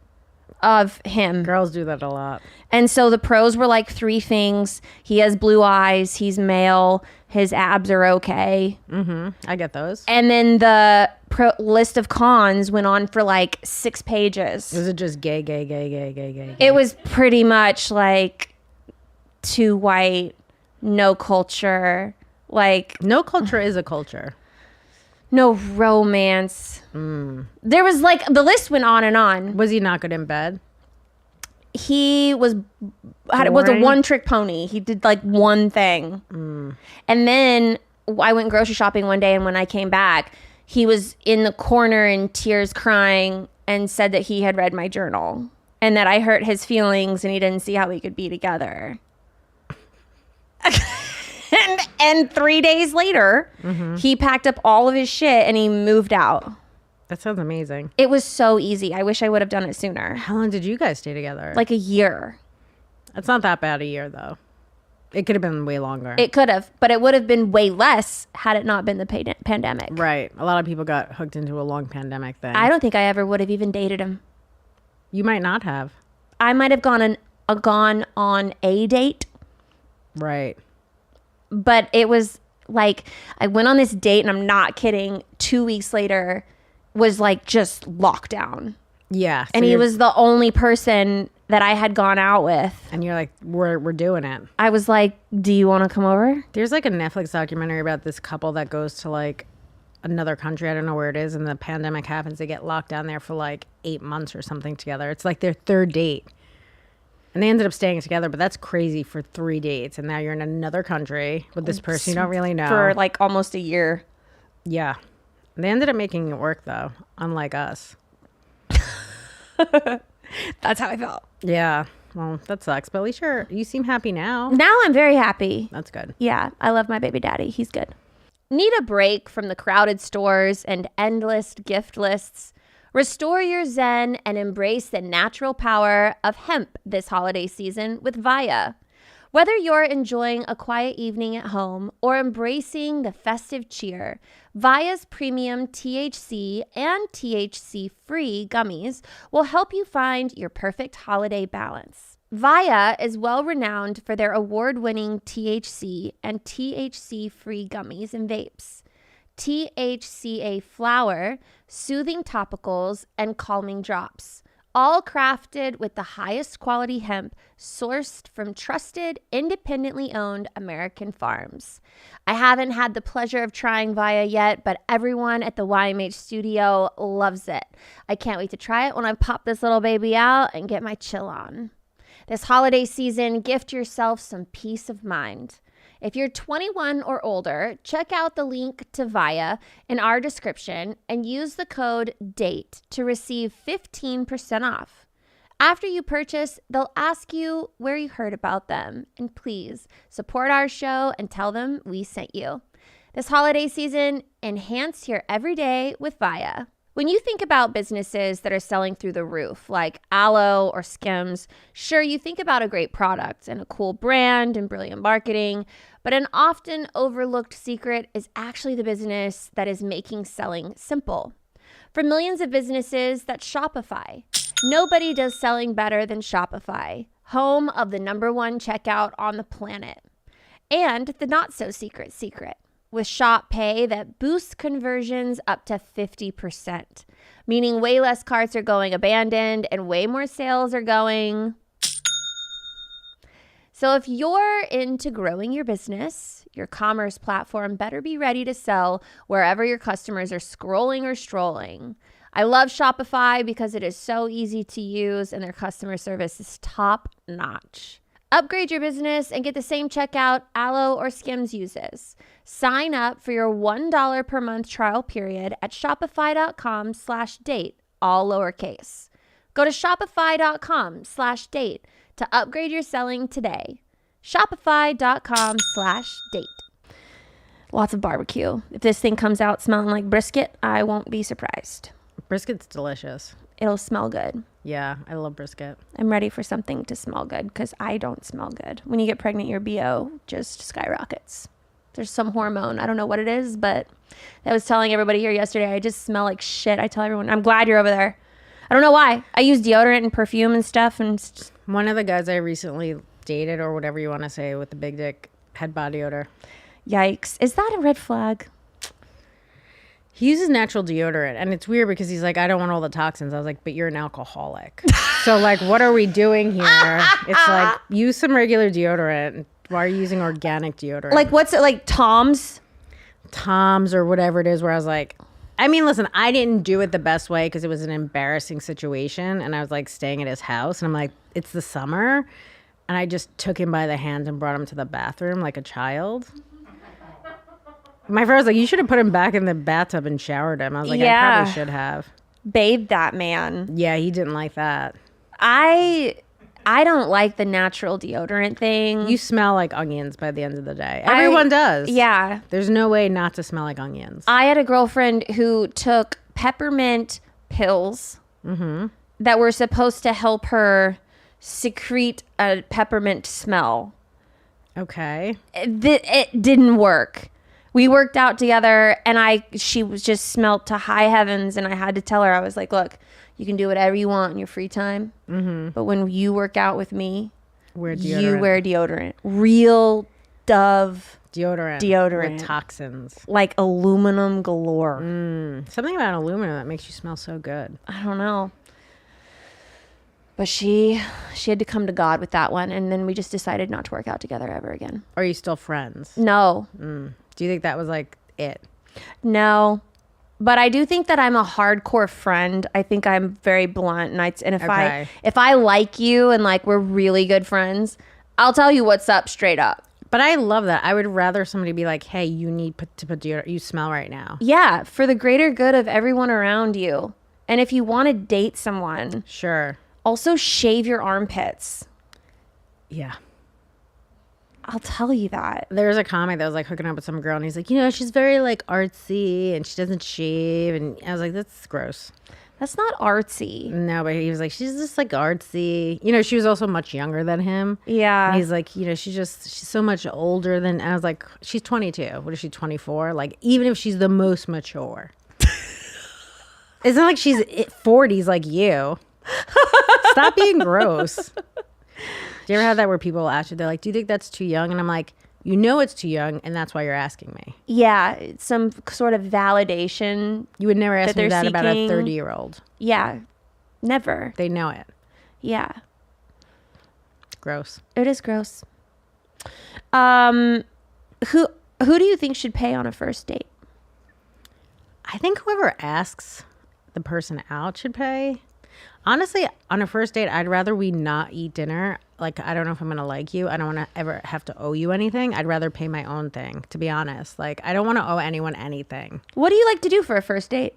Speaker 3: of him.
Speaker 4: Girls do that a lot.
Speaker 3: And so the pros were like 3 things. He has blue eyes. He's male. His abs are okay.
Speaker 4: Mm-hmm. I get those.
Speaker 3: And then the list of cons went on for like 6 pages.
Speaker 4: Was it just gay, gay, gay, gay, gay, gay?
Speaker 3: It was pretty much like too white, no culture. Like,
Speaker 4: no culture is a culture.
Speaker 3: no romance. There was like, the list went on and on.
Speaker 4: Was he not good in bed?
Speaker 3: He was a one-trick pony. He did like one thing. And then I went grocery shopping one day, and when I came back, he was in the corner in tears crying and said that he had read my journal and that I hurt his feelings and he didn't see how we could be together. And 3 days later, he packed up all of his shit and he moved out.
Speaker 4: That sounds amazing.
Speaker 3: It was so easy. I wish I would have done it sooner.
Speaker 4: How long did you guys stay together?
Speaker 3: Like a year.
Speaker 4: It's not that bad a year, though. It could have been way longer.
Speaker 3: It could have, but it would have been way less had it not been the pandemic.
Speaker 4: Right. A lot of people got hooked into a long pandemic thing.
Speaker 3: I don't think I ever would have even dated him.
Speaker 4: You might not have.
Speaker 3: I might have gone on a date.
Speaker 4: Right.
Speaker 3: But it was like, I went on this date, and I'm not kidding, 2 weeks later was like just lockdown.
Speaker 4: Yeah.
Speaker 3: And he was the only person that I had gone out with.
Speaker 4: And you're like, we're doing it.
Speaker 3: I was like, do you want to come over?
Speaker 4: There's like a Netflix documentary about this couple that goes to like another country. I don't know where it is. And the pandemic happens. They get locked down there for like 8 months or something together. It's like their 3rd date. And they ended up staying together, but that's crazy for 3 dates. And now you're in another country with this person you don't really know.
Speaker 3: For like almost a year.
Speaker 4: Yeah. They ended up making it work, though, unlike us.
Speaker 3: That's how I felt.
Speaker 4: Yeah. Well, that sucks. But at least you seem happy now.
Speaker 3: Now I'm very happy.
Speaker 4: That's good.
Speaker 3: Yeah, I love my baby daddy. He's good. Need a break from the crowded stores and endless gift lists? Restore your zen and embrace the natural power of hemp this holiday season with Via. Whether you're enjoying a quiet evening at home or embracing the festive cheer, Via's premium THC and THC-free gummies will help you find your perfect holiday balance. Via is well renowned for their award-winning THC and THC-free gummies and vapes. THCA flower, soothing topicals, and calming drops, all crafted with the highest quality hemp sourced from trusted, independently owned American farms. I haven't had the pleasure of trying Via yet, but everyone at the YMH studio loves it. I can't wait to try it when I pop this little baby out and get my chill on. This holiday season, gift yourself some peace of mind. If you're 21 or older, check out the link to Via in our description and use the code DATE to receive 15% off. After you purchase, they'll ask you where you heard about them. And please support our show and tell them we sent you. This holiday season, enhance your everyday with Via. When you think about businesses that are selling through the roof, like Aloe or Skims, sure, you think about a great product and a cool brand and brilliant marketing, but an often overlooked secret is actually the business that is making selling simple. For millions of businesses, that's Shopify. Nobody does selling better than Shopify, home of the #1 checkout on the planet. And the not-so-secret secret. With Shop Pay that boosts conversions up to 50%, meaning way less carts are going abandoned and way more sales are going. So if you're into growing your business, your commerce platform better be ready to sell wherever your customers are scrolling or strolling. I love Shopify because it is so easy to use and their customer service is top notch. Upgrade your business and get the same checkout Aloe or Skims uses. Sign up for your $1 per month trial period at shopify.com/date, all lowercase. Go to shopify.com/date to upgrade your selling today. Shopify.com/date. Lots of barbecue. If this thing comes out smelling like brisket, I won't be surprised.
Speaker 4: Brisket's delicious.
Speaker 3: It'll smell good.
Speaker 4: Yeah, I love brisket.
Speaker 3: I'm ready for something to smell good because I don't smell good. When you get pregnant, your BO just skyrockets. There's some hormone. I don't know what it is, but I was telling everybody here yesterday, I just smell like shit. I tell everyone, I'm glad you're over there. I don't know why. I use deodorant and perfume and stuff. And it's just...
Speaker 4: One of the guys I recently dated, or whatever you want to say, with the big dick, had body odor.
Speaker 3: Yikes. Is that a red flag?
Speaker 4: He uses natural deodorant, and it's weird because he's like, I don't want all the toxins. I was like, but you're an alcoholic. So, like, what are we doing here? It's like, use some regular deodorant. Why are you using organic deodorant?
Speaker 3: Like, what's it, like Tom's?
Speaker 4: Tom's or whatever it is, where I was like, I mean, listen, I didn't do it the best way because it was an embarrassing situation, and I was, like, staying at his house, and I'm like, it's the summer, and I just took him by the hand and brought him to the bathroom like a child. My friend was like, you should have put him back in the bathtub and showered him. I was like, I probably should have.
Speaker 3: Bathed that man.
Speaker 4: Yeah, he didn't like that.
Speaker 3: I don't like the natural deodorant thing.
Speaker 4: You smell like onions by the end of the day. Everyone does.
Speaker 3: Yeah.
Speaker 4: There's no way not to smell like onions.
Speaker 3: I had a girlfriend who took peppermint pills that were supposed to help her secrete a peppermint smell.
Speaker 4: Okay.
Speaker 3: It didn't work. We worked out together, and she was just smelled to high heavens, and I had to tell her, I was like, look, you can do whatever you want in your free time, but when you work out with me, you wear deodorant. Real Dove deodorant.
Speaker 4: With toxins.
Speaker 3: Like aluminum galore.
Speaker 4: Something about aluminum that makes you smell so good.
Speaker 3: I don't know. But she had to come to God with that one, and then we just decided not to work out together ever again.
Speaker 4: Are you still friends?
Speaker 3: No.
Speaker 4: Do you think that was like it?
Speaker 3: No. But I do think that I'm a hardcore friend. I think I'm very blunt, and if I like you and like we're really good friends, I'll tell you what's up straight up.
Speaker 4: But I love that. I would rather somebody be like, hey, you need to put deodorant. You smell right now.
Speaker 3: Yeah, for the greater good of everyone around you. And if you want to date someone,
Speaker 4: sure.
Speaker 3: Also shave your armpits.
Speaker 4: Yeah.
Speaker 3: I'll tell you that.
Speaker 4: There was a comic that was like hooking up with some girl, and he's like, she's very like artsy and she doesn't shave. And I was like, that's gross.
Speaker 3: That's not artsy.
Speaker 4: No, but he was like, she's just like artsy. She was also much younger than him.
Speaker 3: Yeah.
Speaker 4: And he's like, she's so much older than, and I was like, she's 22. What is she, 24? Like, even if she's the most mature. It's not like she's 40s like you. Stop being gross. Do you ever have that where people ask you, they're like, do you think that's too young? And I'm like, it's too young, and that's why you're asking me.
Speaker 3: Yeah, some sort of validation.
Speaker 4: You would never ask me that
Speaker 3: seeking.
Speaker 4: About a 30-year-old.
Speaker 3: Yeah, never.
Speaker 4: They know it.
Speaker 3: Yeah.
Speaker 4: Gross.
Speaker 3: It is gross. Who do you think should pay on a first date?
Speaker 4: I think whoever asks the person out should pay. Honestly, on a first date, I'd rather we not eat dinner. Like, I don't know if I'm going to like you. I don't want to ever have to owe you anything. I'd rather pay my own thing, to be honest. Like, I don't want to owe anyone anything.
Speaker 3: What do you like to do for a first date?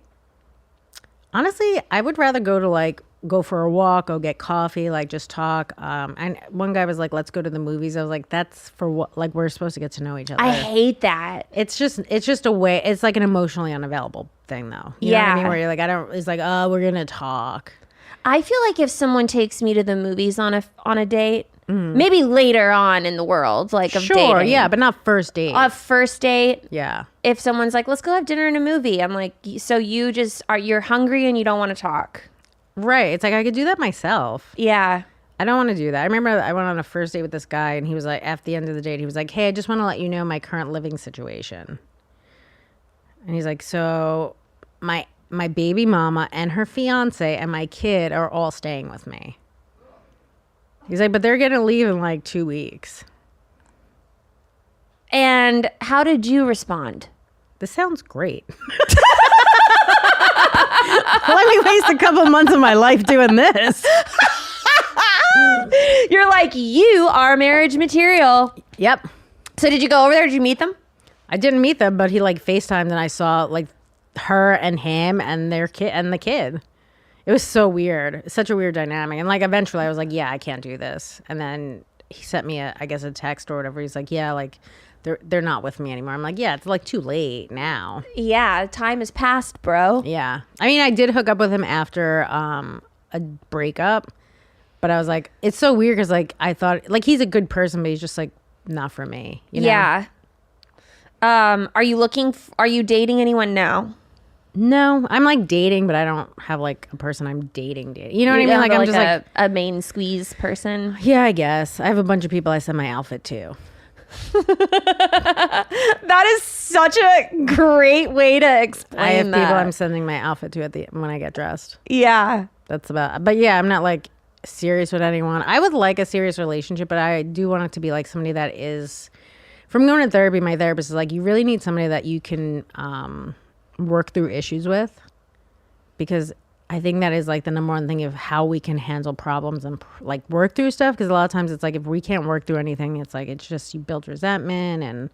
Speaker 4: Honestly, I would rather go to like go for a walk, go get coffee, like just talk. And one guy was like, "Let's go to the movies." I was like, "That's for what? Like we're supposed to get to know each other."
Speaker 3: I hate that.
Speaker 4: It's just a way. It's like an emotionally unavailable thing, though. You know what I mean?
Speaker 3: Yeah.
Speaker 4: Where you're like, I don't. It's like, oh, we're gonna talk.
Speaker 3: I feel like if someone takes me to the movies on a date, maybe later on in the world, like of
Speaker 4: Sure,
Speaker 3: dating.
Speaker 4: yeah, but not first date.
Speaker 3: A first date,
Speaker 4: Yeah.
Speaker 3: if someone's like, let's go have dinner and a movie, I'm like, so you just you're hungry and you don't want to talk.
Speaker 4: Right. It's like I could do that myself.
Speaker 3: Yeah.
Speaker 4: I don't want to do that. I remember I went on a first date with this guy and he was like, at the end of the date, he was like, "Hey, I just want to let you know my current living situation." And he's like, "So my baby mama and her fiance and my kid are all staying with me." He's like, "But they're going to leave in like 2 weeks."
Speaker 3: And how did you respond?
Speaker 4: This sounds great. Let me waste a couple months of my life doing this.
Speaker 3: You're like, you are marriage material.
Speaker 4: Yep.
Speaker 3: So did you go over there? Did you meet them?
Speaker 4: I didn't meet them, but he like FaceTimed and I saw like her and him and their kid and the kid. It was so weird. Such a weird dynamic. And like eventually I was like, yeah, I can't do this. And then he sent me a text or whatever. He's like, yeah, like they're not with me anymore. I'm like, yeah, it's like too late now.
Speaker 3: Yeah, time has passed, bro.
Speaker 4: Yeah. I mean, I did hook up with him after a breakup, but I was like, it's so weird because like I thought like he's a good person, but he's just like not for me. You know?
Speaker 3: Yeah. Are you dating anyone now?
Speaker 4: No, I'm like dating, but I don't have like a person I'm dating. You know what I mean? Like I'm just like
Speaker 3: a main squeeze person.
Speaker 4: yeah, I guess. I have a bunch of people I send my outfit to.
Speaker 3: That is such a great way to explain
Speaker 4: I have
Speaker 3: that.
Speaker 4: people I'm sending my outfit to when I get dressed.
Speaker 3: Yeah.
Speaker 4: That's about. But yeah, I'm not like serious with anyone. I would like a serious relationship, but I do want it to be like somebody that is. From going to therapy, my therapist is like, you really need somebody that you can work through issues with, because I think that is like the number one thing of how we can handle problems and like work through stuff. Because a lot of times it's like if we can't work through anything, it's like it's just you build resentment. And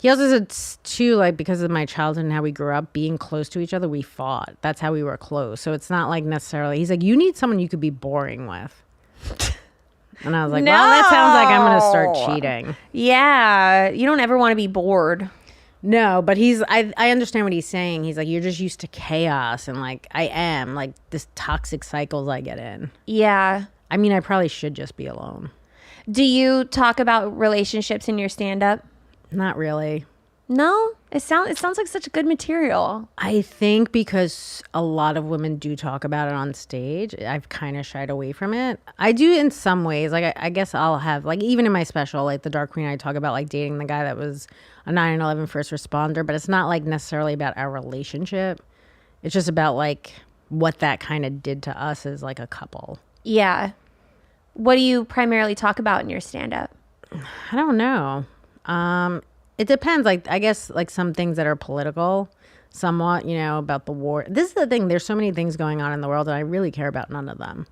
Speaker 4: he also said too, like because of my childhood and how we grew up being close to each other, we fought. That's how we were close. So it's not like necessarily. He's like, you need someone you could be boring with. And I was like, well, that sounds like I'm going to start cheating.
Speaker 3: Yeah. You don't ever want to be bored.
Speaker 4: No, but I understand what he's saying. He's like, you're just used to chaos. And like, I am like this toxic cycles I get in.
Speaker 3: Yeah.
Speaker 4: I mean, I probably should just be alone.
Speaker 3: Do you talk about relationships in your stand-up?
Speaker 4: Not really.
Speaker 3: No? It sounds like such good material.
Speaker 4: I think because a lot of women do talk about it on stage, I've kind of shied away from it. I do in some ways. Like, I guess I'll have, like, even in my special, like, The Dark Queen, I talk about, like, dating the guy that was a 9/11 first responder. But it's not, like, necessarily about our relationship. It's just about, like, what that kind of did to us as, like, a couple.
Speaker 3: Yeah. What do you primarily talk about in your stand-up?
Speaker 4: I don't know. It depends. Like, I guess, like, some things that are political, somewhat, you know, about the war. This is the thing. There's so many things going on in the world, and I really care about none of them.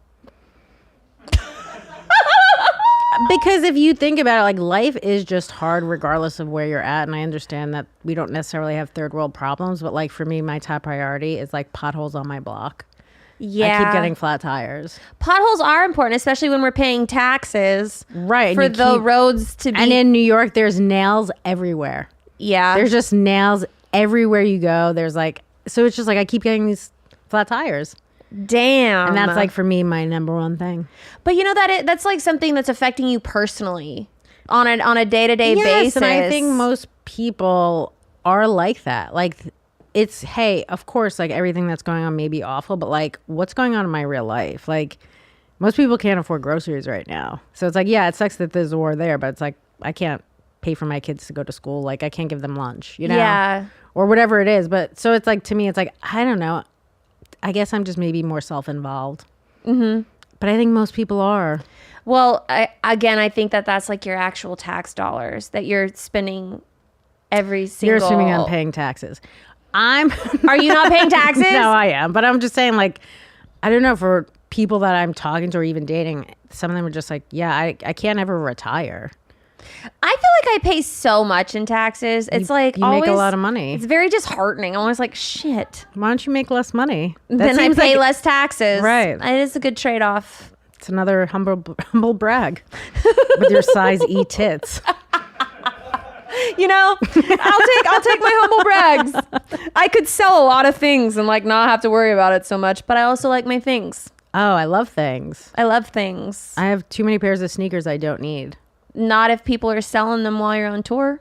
Speaker 4: Because if you think about it, like, life is just hard regardless of where you're at. And I understand that we don't necessarily have third world problems. But, like, for me, my top priority is, like, potholes on my block.
Speaker 3: Yeah.
Speaker 4: I keep getting flat tires.
Speaker 3: Potholes are important, especially when we're paying taxes.
Speaker 4: Right.
Speaker 3: For the roads to be.
Speaker 4: And in New York, there's nails everywhere.
Speaker 3: Yeah.
Speaker 4: There's just nails everywhere you go. There's like, so it's just like I keep getting these flat tires.
Speaker 3: Damn.
Speaker 4: And that's like for me, my number one thing.
Speaker 3: But you know that's like something that's affecting you personally on a day-to-day basis.
Speaker 4: And I think most people are like that. Like it's, hey, of course, like everything that's going on may be awful, but like what's going on in my real life? Like most people can't afford groceries right now. So it's like, yeah, it sucks that there's a war there, but it's like, I can't pay for my kids to go to school. Like I can't give them lunch, you know?
Speaker 3: Yeah.
Speaker 4: Or whatever it is. But so it's like, to me, it's like, I don't know. I guess I'm just maybe more self-involved. Mm-hmm. But I think most people are.
Speaker 3: Well, I think that's like your actual tax dollars that you're spending every single...
Speaker 4: You're assuming I'm paying taxes.
Speaker 3: Are you not paying taxes?
Speaker 4: No, I am. But I'm just saying, like, I don't know, for people that I'm talking to or even dating, some of them are just like, yeah, I can't ever retire.
Speaker 3: I feel like I pay so much in taxes. It's like
Speaker 4: you
Speaker 3: always,
Speaker 4: make a lot of money.
Speaker 3: It's very disheartening. I'm always like, shit.
Speaker 4: Why don't you make less money?
Speaker 3: Then I
Speaker 4: seems
Speaker 3: pay
Speaker 4: like
Speaker 3: less taxes.
Speaker 4: Right.
Speaker 3: It is a good trade-off.
Speaker 4: It's another humble brag with your size E tits.
Speaker 3: You know, I'll take my humble brags. I could sell a lot of things and like not have to worry about it so much, but I also like my things.
Speaker 4: Oh, I love things.
Speaker 3: I love things.
Speaker 4: I have too many pairs of sneakers I don't need.
Speaker 3: Not if people are selling them while you're on tour.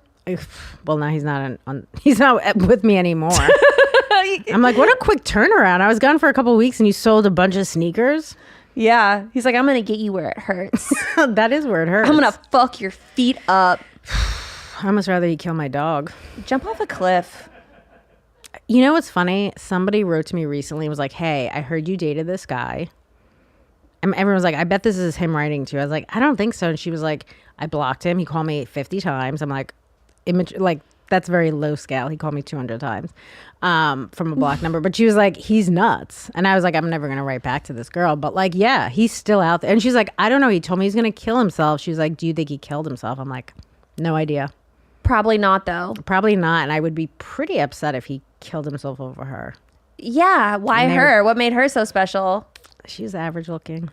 Speaker 4: Well, now he's not he's not with me anymore. I'm like, what a quick turnaround. I was gone for a couple of weeks and you sold a bunch of sneakers.
Speaker 3: Yeah. He's like, I'm going to get you where it hurts.
Speaker 4: That is where it hurts.
Speaker 3: I'm going to fuck your feet up.
Speaker 4: I'd almost rather you kill my dog.
Speaker 3: Jump off a cliff.
Speaker 4: You know what's funny? Somebody wrote to me recently and was like, hey, I heard you dated this guy. And everyone was like, I bet this is him writing to you. I was like, I don't think so. And she was like, I blocked him. He called me 50 times. I'm like, that's very low scale. He called me 200 times from a block number. But she was like, he's nuts. And I was like, I'm never going to write back to this girl. But like, yeah, he's still out there. And she's like, I don't know. He told me he's going to kill himself. She was like, do you think he killed himself? I'm like, no idea.
Speaker 3: Probably not, though.
Speaker 4: Probably not. And I would be pretty upset if he killed himself over her.
Speaker 3: Yeah. Why her? What made her so special?
Speaker 4: She's average looking.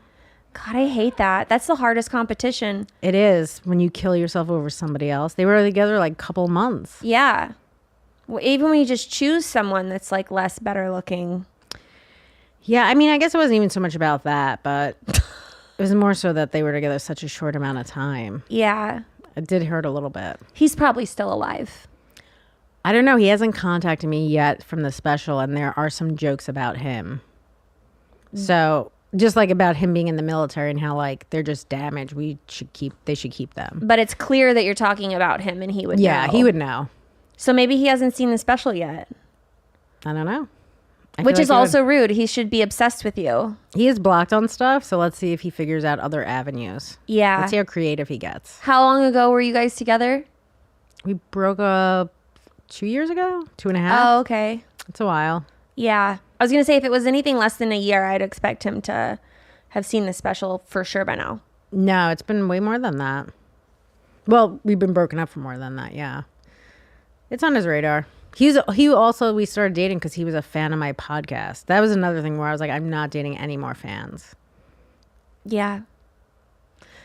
Speaker 3: God, I hate that. That's the hardest competition.
Speaker 4: It is when you kill yourself over somebody else. They were together like a couple months.
Speaker 3: Yeah. Well, even when you just choose someone that's like less better looking.
Speaker 4: Yeah. I mean, I guess it wasn't even so much about that, but it was more so that they were together such a short amount of time.
Speaker 3: Yeah.
Speaker 4: It did hurt a little bit.
Speaker 3: He's probably still alive.
Speaker 4: I don't know. He hasn't contacted me yet from the special, and there are some jokes about him. So just like about him being in the military and how like they're just damaged. They should keep them.
Speaker 3: But it's clear that you're talking about him and he would know.
Speaker 4: Yeah, he would know.
Speaker 3: So maybe he hasn't seen the special yet.
Speaker 4: I don't know.
Speaker 3: Which is also rude. He should be obsessed with you.
Speaker 4: He is blocked on stuff, so let's see if he figures out other avenues.
Speaker 3: Yeah.
Speaker 4: Let's see how creative he gets.
Speaker 3: How long ago were you guys together?
Speaker 4: We broke up 2 years ago, 2.5.
Speaker 3: Oh, okay.
Speaker 4: It's a while.
Speaker 3: Yeah. I was going to say if it was anything less than a year, I'd expect him to have seen the special for sure by now.
Speaker 4: No, it's been way more than that. Well, we've been broken up for more than that, yeah. It's on his radar. We started dating because he was a fan of my podcast. That was another thing where I was like, I'm not dating any more fans.
Speaker 3: Yeah.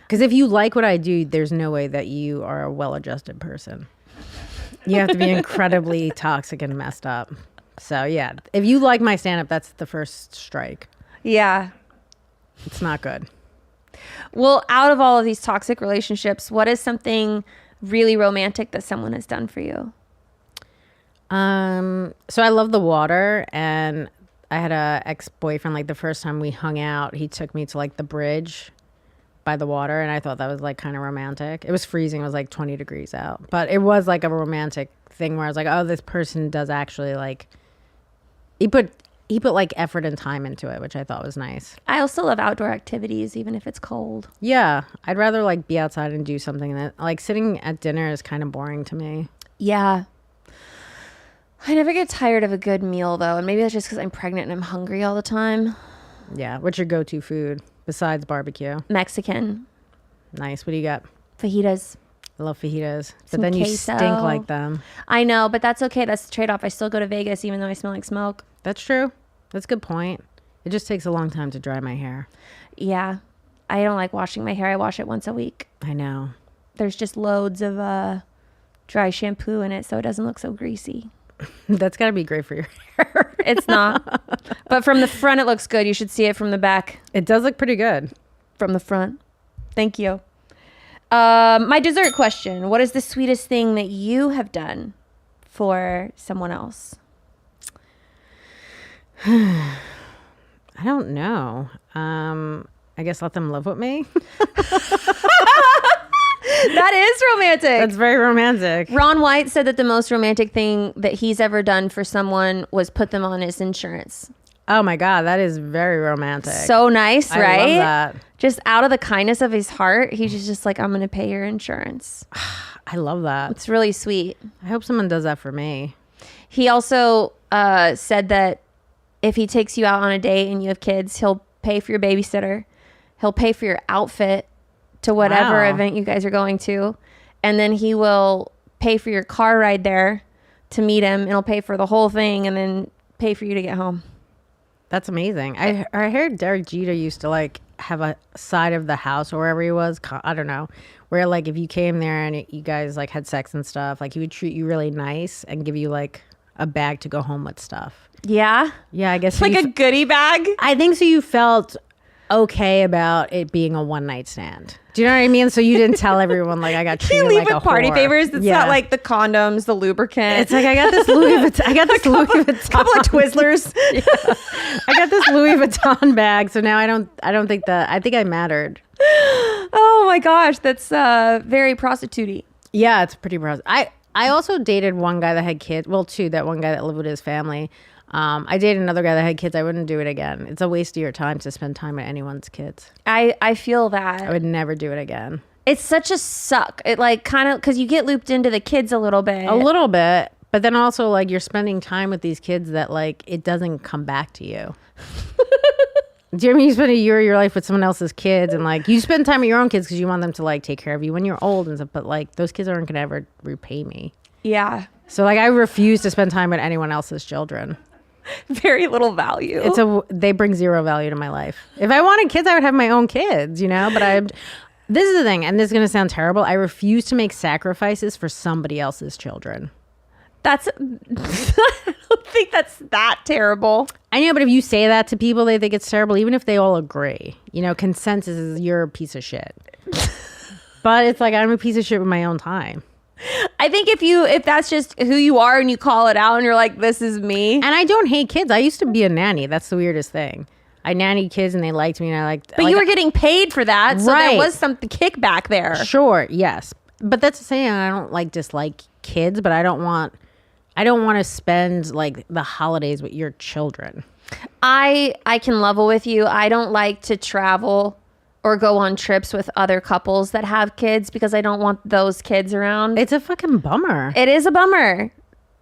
Speaker 4: Because if you like what I do, there's no way that you are a well-adjusted person. You have to be incredibly toxic and messed up. So, yeah, if you like my stand-up, that's the first strike.
Speaker 3: Yeah.
Speaker 4: It's not good.
Speaker 3: Well, out of all of these toxic relationships, what is something really romantic that someone has done for you?
Speaker 4: So I love the water, and I had a ex-boyfriend, like the first time we hung out, he took me to like the bridge by the water, and I thought that was like kind of romantic. It was freezing. It was like 20 degrees out, but it was like a romantic thing where I was like, oh, this person does actually like, he put like effort and time into it, which I thought was nice.
Speaker 3: I also love outdoor activities, even if it's cold.
Speaker 4: Yeah. I'd rather like be outside and do something that like sitting at dinner is kind of boring to me.
Speaker 3: Yeah. I never get tired of a good meal though. And maybe that's just because I'm pregnant and I'm hungry all the time.
Speaker 4: Yeah. What's your go-to food besides barbecue?
Speaker 3: Mexican.
Speaker 4: Nice. What do you got?
Speaker 3: Fajitas.
Speaker 4: I love fajitas. But
Speaker 3: Some
Speaker 4: then you
Speaker 3: queso.
Speaker 4: stink like them.
Speaker 3: I know, but that's okay. That's the trade-off. I still go to Vegas even though I smell like smoke.
Speaker 4: That's true. That's a good point. It just takes a long time to dry my hair.
Speaker 3: Yeah. I don't like washing my hair. I wash it once a week.
Speaker 4: I know.
Speaker 3: There's just loads of dry shampoo in it so it doesn't look so greasy.
Speaker 4: That's got to be great for your hair.
Speaker 3: It's not. But from the front, it looks good. You should see it from the back.
Speaker 4: It does look pretty good.
Speaker 3: From the front. Thank you. My dessert question. What is the sweetest thing that you have done for someone else?
Speaker 4: I don't know. I guess let them live with me.
Speaker 3: That is romantic.
Speaker 4: That's very romantic.
Speaker 3: Ron White said that the most romantic thing that he's ever done for someone was put them on his insurance.
Speaker 4: Oh my God, that is very romantic.
Speaker 3: So nice, right?
Speaker 4: I love that.
Speaker 3: Just out of the kindness of his heart, he's just like, I'm going to pay your insurance.
Speaker 4: I love that.
Speaker 3: It's really sweet.
Speaker 4: I hope someone does that for me.
Speaker 3: He also said that if he takes you out on a date and you have kids, he'll pay for your babysitter. He'll pay for your outfit to whatever
Speaker 4: Wow.
Speaker 3: event you guys are going to. and then he will pay for your car ride there to meet him, and he'll pay for the whole thing and then pay for you to get home.
Speaker 4: That's amazing. I heard Derek Jeter used to like have a side of the house or wherever he was, I don't know, where like if you came there and you guys like had sex and stuff, like he would treat you really nice and give you like a bag to go home with stuff.
Speaker 3: Yeah?
Speaker 4: Yeah, I guess.
Speaker 3: Like a goodie bag?
Speaker 4: I think so. You felt okay about it being a one night stand. Do you know what I mean? So you didn't tell everyone like I got treated
Speaker 3: You leave
Speaker 4: like
Speaker 3: with
Speaker 4: a
Speaker 3: party
Speaker 4: whore.
Speaker 3: favors. It's
Speaker 4: Yeah.
Speaker 3: not like the condoms, the lubricant.
Speaker 4: It's like I got this Louis Vuitton. I got this Louis Vuitton.
Speaker 3: couple of Twizzlers.
Speaker 4: I got this Louis Vuitton bag. So now I don't think that. I think I mattered.
Speaker 3: Oh my gosh, that's very prostitute-y.
Speaker 4: Yeah, it's pretty gross. I also dated one guy that had kids. Well, two. That one guy that lived with his family. I dated another guy that had kids. I wouldn't do it again. It's a waste of your time to spend time with anyone's kids.
Speaker 3: I feel that.
Speaker 4: I would never do it again.
Speaker 3: It's such a suck. It like kind of, because you get looped into the kids a little bit.
Speaker 4: A little bit. But then also like you're spending time with these kids that like it doesn't come back to you. Do you know what I mean? You spend a year of your life with someone else's kids and like you spend time with your own kids because you want them to like take care of you when you're old and stuff. But like those kids aren't going to ever repay me.
Speaker 3: Yeah.
Speaker 4: So like I refuse to spend time with anyone else's children.
Speaker 3: Very little value.
Speaker 4: They bring zero value to my life. If I wanted kids, I would have my own kids, you know, but this is the thing, and this is going to sound terrible. I refuse to make sacrifices for somebody else's children.
Speaker 3: I don't think that's that terrible.
Speaker 4: I know, but if you say that to people, they think it's terrible, even if they all agree. You know, consensus is you're a piece of shit. But it's like I'm a piece of shit with my own time.
Speaker 3: I think if that's just who you are and you call it out and you're like, this is me.
Speaker 4: And I don't hate kids. I used to be a nanny. That's the weirdest thing. I nannied kids and they liked me and I liked.
Speaker 3: But you were getting paid for that, so
Speaker 4: Right.
Speaker 3: there was some kickback there.
Speaker 4: Sure, yes. But that's the saying. I don't like dislike kids, but I don't want to spend like the holidays with your children.
Speaker 3: I can level with you. I don't like to travel or go on trips with other couples that have kids because I don't want those kids around.
Speaker 4: It's a fucking bummer.
Speaker 3: It is a bummer.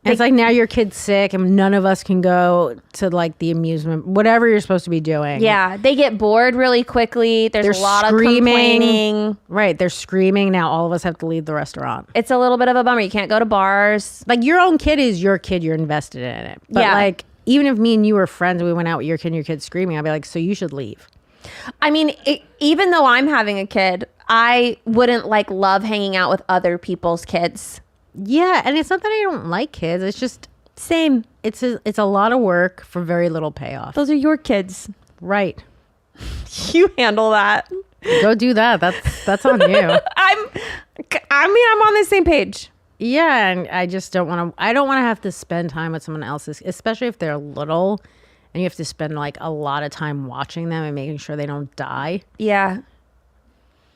Speaker 4: It's like now your kid's sick and none of us can go to like the amusement, whatever you're supposed to be doing.
Speaker 3: Yeah, they get bored really quickly. There's a lot of complaining.
Speaker 4: Right, they're screaming. Now all of us have to leave the restaurant.
Speaker 3: It's a little bit of a bummer. You can't go to bars.
Speaker 4: Like your own kid is your kid. You're invested in it. But
Speaker 3: Yeah.
Speaker 4: like even if me and you were friends and we went out with your kid and your kid's screaming, I'd be like, so you should leave.
Speaker 3: I mean, even though I'm having a kid, I wouldn't like love hanging out with other people's kids.
Speaker 4: Yeah, and it's not that I don't like kids. It's just
Speaker 3: Same.
Speaker 4: it's a lot of work for very little payoff.
Speaker 3: Those are your kids.
Speaker 4: Right.
Speaker 3: You handle that.
Speaker 4: Go do that. That's on you.
Speaker 3: I'm on the same page.
Speaker 4: Yeah, and I just don't want to. I don't want to have to spend time with someone else's, especially if they're little, and you have to spend like a lot of time watching them and making sure they don't die.
Speaker 3: Yeah.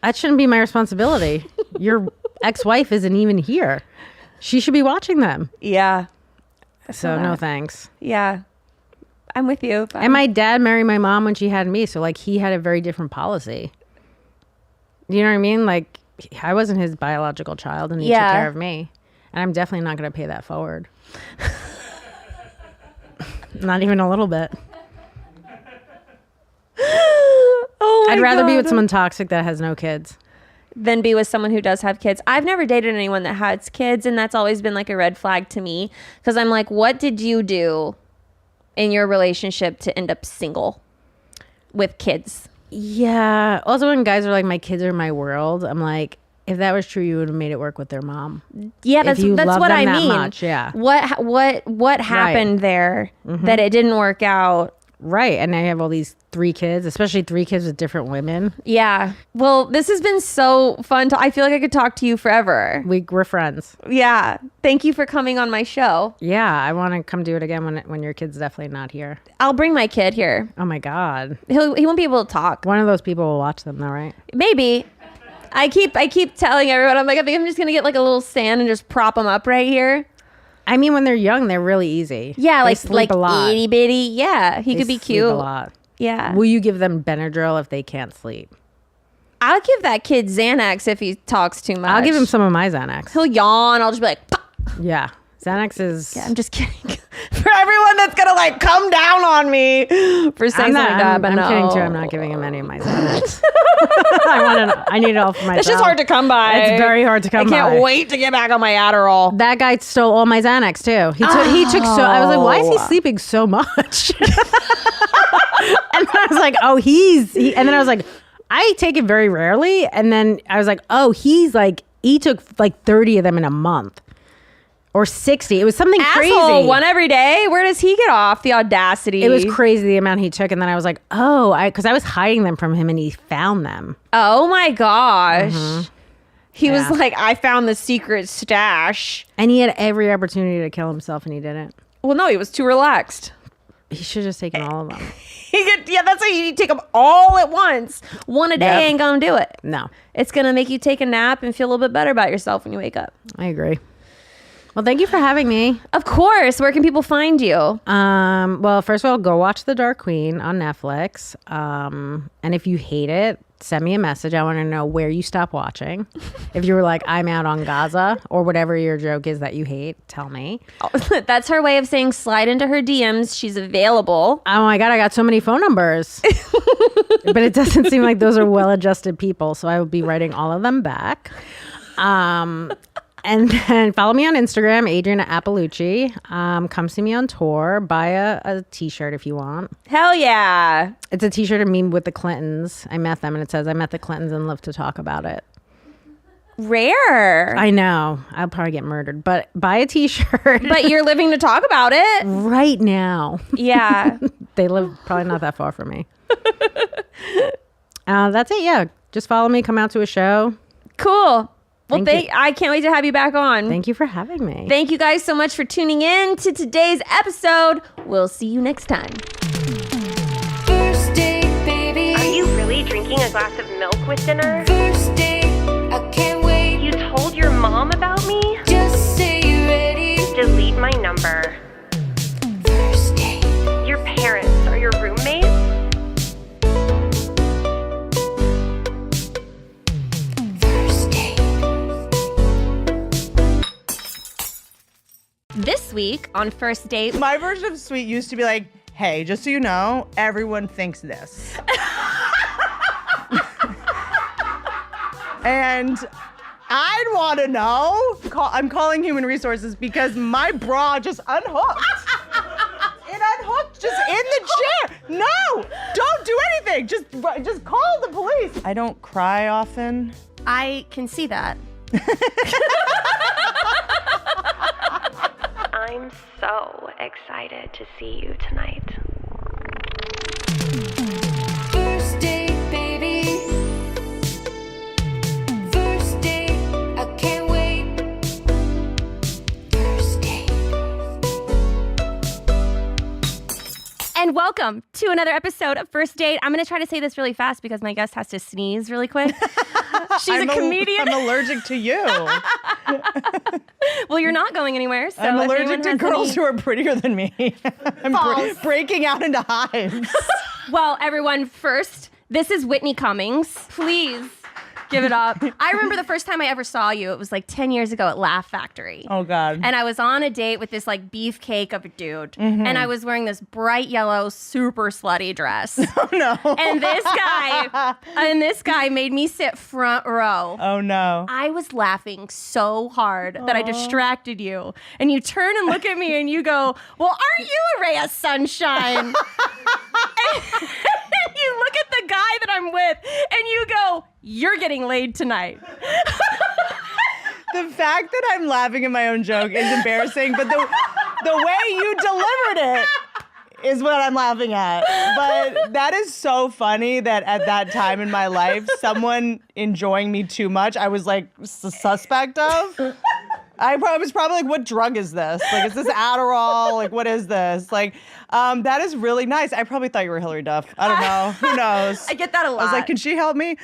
Speaker 4: That shouldn't be my responsibility. Your ex-wife isn't even here. She should be watching them.
Speaker 3: Yeah.
Speaker 4: So no thanks.
Speaker 3: Yeah. I'm with you.
Speaker 4: And my dad married my mom when she had me, so like he had a very different policy. You know what I mean? Like I wasn't his biological child, and he took care of me. And I'm definitely not going to pay that forward. Not even a little bit.
Speaker 3: Oh my
Speaker 4: I'd rather be
Speaker 3: God.
Speaker 4: with someone toxic that has no kids.
Speaker 3: Than be with someone who does have kids. I've never dated anyone that has kids, and that's always been like a red flag to me because I'm like, what did you do in your relationship to end up single with kids?
Speaker 4: Yeah. Also, when guys are like, my kids are my world, I'm like, if that was true, you would have made it work with their mom.
Speaker 3: Yeah,
Speaker 4: If you
Speaker 3: that's
Speaker 4: love
Speaker 3: what
Speaker 4: them
Speaker 3: I
Speaker 4: that
Speaker 3: mean.
Speaker 4: much, yeah.
Speaker 3: What happened there that it didn't work out?
Speaker 4: Right. And now you have all these 3 kids, especially 3 kids with different women.
Speaker 3: Yeah. Well, this has been so fun. I feel like I could talk to you forever.
Speaker 4: We're friends.
Speaker 3: Yeah. Thank you for coming on my show.
Speaker 4: Yeah. I want to come do it again when your kid's definitely not here.
Speaker 3: I'll bring my kid here.
Speaker 4: Oh my God.
Speaker 3: He won't be able to talk.
Speaker 4: One of those people will watch them though, right?
Speaker 3: Maybe. I keep telling everyone, I'm like, I think I'm just going to get like a little stand and just prop them up right here.
Speaker 4: I mean, when they're young, they're really easy.
Speaker 3: Yeah,
Speaker 4: They
Speaker 3: like
Speaker 4: sleep a lot.
Speaker 3: itty bitty. Yeah, he
Speaker 4: They
Speaker 3: could be
Speaker 4: sleep
Speaker 3: cute.
Speaker 4: a lot.
Speaker 3: Yeah.
Speaker 4: Will you give them Benadryl if they can't sleep?
Speaker 3: I'll give that kid Xanax if he talks too much.
Speaker 4: I'll give him some of my Xanax.
Speaker 3: He'll yawn. I'll just be like, "Pah."
Speaker 4: Yeah. Xanax is...
Speaker 3: Yeah, I'm just kidding.
Speaker 5: everyone that's gonna like come down on me for saying something like that. But
Speaker 4: I'm
Speaker 5: no.
Speaker 4: kidding too. I'm not giving him any of my Xanax. I need it all for myself.
Speaker 5: It's just hard to come by.
Speaker 4: It's very hard to come by.
Speaker 5: I can't wait to get back on my Adderall.
Speaker 4: That guy stole all my Xanax too. He took so. I was like, why is he sleeping so much? And then I was like, oh, and then I was like, I take it very rarely. And then I was like, oh, he took like 30 of them in a month. Or 60. It was something crazy.
Speaker 5: One every day? Where does he get off? The audacity.
Speaker 4: It was crazy the amount he took. And then I was like, oh, because I was hiding them from him and he found them.
Speaker 5: Oh my gosh. He was like, I found the secret stash.
Speaker 4: And he had every opportunity to kill himself and he didn't.
Speaker 5: Well, no, he was too relaxed.
Speaker 4: He should have just taken all of them.
Speaker 5: That's why you need to take them all at once. One a day ain't gonna do it.
Speaker 4: No.
Speaker 5: It's gonna make you take a nap and feel a little bit better about yourself when you wake up.
Speaker 4: I agree. Well, thank you for having me.
Speaker 5: Of course. Where can people find you?
Speaker 4: Well, first of all, go watch The Dark Queen on Netflix. And if you hate it, send me a message. I want to know where you stop watching. If you were like, I'm out on Gaza or whatever your joke is that you hate, tell me.
Speaker 5: That's her way of saying slide into her DMs. She's available.
Speaker 4: Oh my God, I got so many phone numbers. But it doesn't seem like those are well-adjusted people. So I will be writing all of them back. And then follow me on Instagram, Adriana Appalucci. Come see me on tour. Buy a t-shirt if you want.
Speaker 5: Hell yeah.
Speaker 4: It's a t-shirt of me with the Clintons. I met them and it says, I met the Clintons and live to talk about it.
Speaker 5: Rare.
Speaker 4: I know. I'll probably get murdered. But buy a t-shirt.
Speaker 5: But you're living to talk about it.
Speaker 4: Right now.
Speaker 5: Yeah.
Speaker 4: They live probably not that far from me. That's it. Yeah. Just follow me. Come out to a show.
Speaker 5: Cool. Well,
Speaker 4: Thank you.
Speaker 5: I can't wait to have you back on.
Speaker 4: Thank you for having me.
Speaker 5: Thank you guys so much for tuning in to today's episode. We'll see you next time.
Speaker 2: First date, baby.
Speaker 1: Are you really drinking a glass of milk with dinner?
Speaker 2: First date, I can't wait.
Speaker 1: You told your mom about me?
Speaker 2: Just say you're ready.
Speaker 1: Delete my number.
Speaker 2: First date.
Speaker 1: Your parents are your roommates?
Speaker 2: First date.
Speaker 3: This week on First Date,
Speaker 6: My version of sweet used to be like, hey, just so you know, everyone thinks this. And I'd want to know. I'm calling human resources because my bra just unhooked. It unhooked just in the chair. No, don't do anything. Just call the police. I don't cry often.
Speaker 3: I can see that.
Speaker 1: I'm so excited to see you tonight.
Speaker 2: First date, baby. First date, I can't wait. First date.
Speaker 3: And welcome to another episode of First Date. I'm going to try to say this really fast because my guest has to sneeze really quick. She's a comedian.
Speaker 6: I'm allergic to you.
Speaker 3: Well, you're not going anywhere. So
Speaker 6: I'm
Speaker 3: if
Speaker 6: allergic
Speaker 3: anyone
Speaker 6: to
Speaker 3: has
Speaker 6: girls
Speaker 3: any-
Speaker 6: who are prettier than me. I'm
Speaker 3: False.
Speaker 6: breaking out into hives.
Speaker 3: Well, everyone, first, this is Whitney Cummings. Please give it up. I remember the first time I ever saw you. It was like 10 years ago at Laugh Factory.
Speaker 6: Oh, God.
Speaker 3: And I was on a date with this like beefcake of a dude. And I was wearing this bright yellow, super slutty dress.
Speaker 6: Oh, no.
Speaker 3: And this guy made me sit front row.
Speaker 6: Oh, no.
Speaker 3: I was laughing so hard that I distracted you. And you turn and look at me and you go, well, aren't you a ray of sunshine? And you look at the guy that I'm with and you go, you're getting laid tonight.
Speaker 6: The fact that I'm laughing at my own joke is embarrassing, but the way you delivered it is what I'm laughing at. But that is so funny that at that time in my life, someone enjoying me too much, I was like suspect of. I was probably like, what drug is this? Like, is this Adderall? Like, what is this? Like, that is really nice. I probably thought you were Hillary Duff. I don't know. Who knows?
Speaker 3: I get that a lot.
Speaker 6: I was like, can she help me?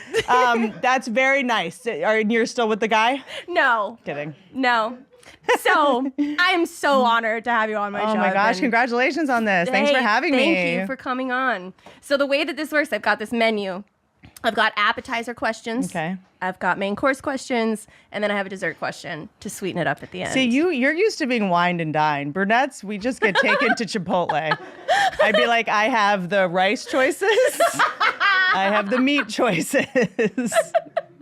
Speaker 6: That's very nice. You're still with the guy?
Speaker 3: No.
Speaker 6: Kidding.
Speaker 3: No. So I'm so honored to have you on my show.
Speaker 6: Oh my gosh,
Speaker 3: Evan.
Speaker 6: congratulations on this. Thanks for
Speaker 3: Hey,
Speaker 6: having me.
Speaker 3: Thank you for coming on. So the way that this works, I've got this menu.
Speaker 7: I've got appetizer questions.
Speaker 6: Okay.
Speaker 7: I've got main course questions, and then I have a dessert question to sweeten it up at the end.
Speaker 6: See, you're used to being wined and dined. Brunettes, we just get taken to Chipotle. I'd be like, I have the rice choices. I have the meat choices.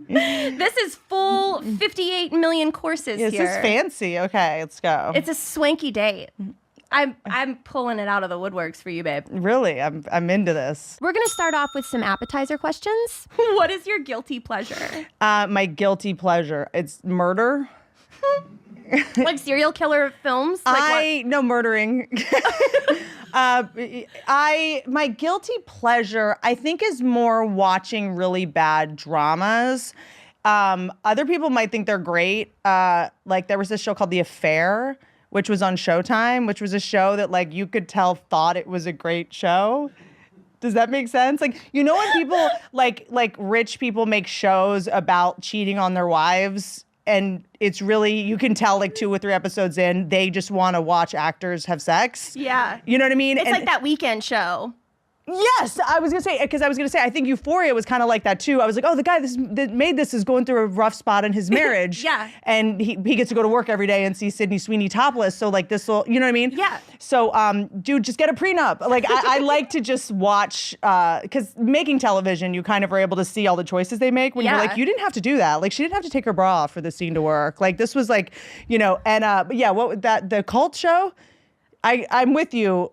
Speaker 7: This is full 58 million courses
Speaker 6: This
Speaker 7: here.
Speaker 6: is fancy. Okay, let's go.
Speaker 7: It's a swanky date. I'm pulling it out of the woodworks for you, babe.
Speaker 6: Really, I'm into this.
Speaker 3: We're going to start off with some appetizer questions.
Speaker 7: What is your guilty pleasure?
Speaker 6: My guilty pleasure. It's murder.
Speaker 7: Like serial killer films?
Speaker 6: No murdering. My guilty pleasure, I think, is more watching really bad dramas. Other people might think they're great. Like there was this show called The Affair, which was on Showtime, which was a show that like you could tell thought it was a great show. Does that make sense? Like, you know when people like rich people make shows about cheating on their wives, and it's really, you can tell like 2 or 3 episodes in, they just want to watch actors have sex.
Speaker 7: Yeah.
Speaker 6: You know what I mean?
Speaker 7: It's like that Weekend show.
Speaker 6: Yes, I was gonna say, I think Euphoria was kind of like that too. I was like, oh, the guy that made this is going through a rough spot in his marriage.
Speaker 7: Yeah.
Speaker 6: And he gets to go to work every day and see Sydney Sweeney topless. So like this will, you know what I mean?
Speaker 7: Yeah.
Speaker 6: So, dude, just get a prenup. Like I like to just watch, because making television, you kind of are able to see all the choices they make when you're like, you didn't have to do that. Like she didn't have to take her bra off for this scene to work. Like this was like, you know, and but yeah, the cult show, I'm with you.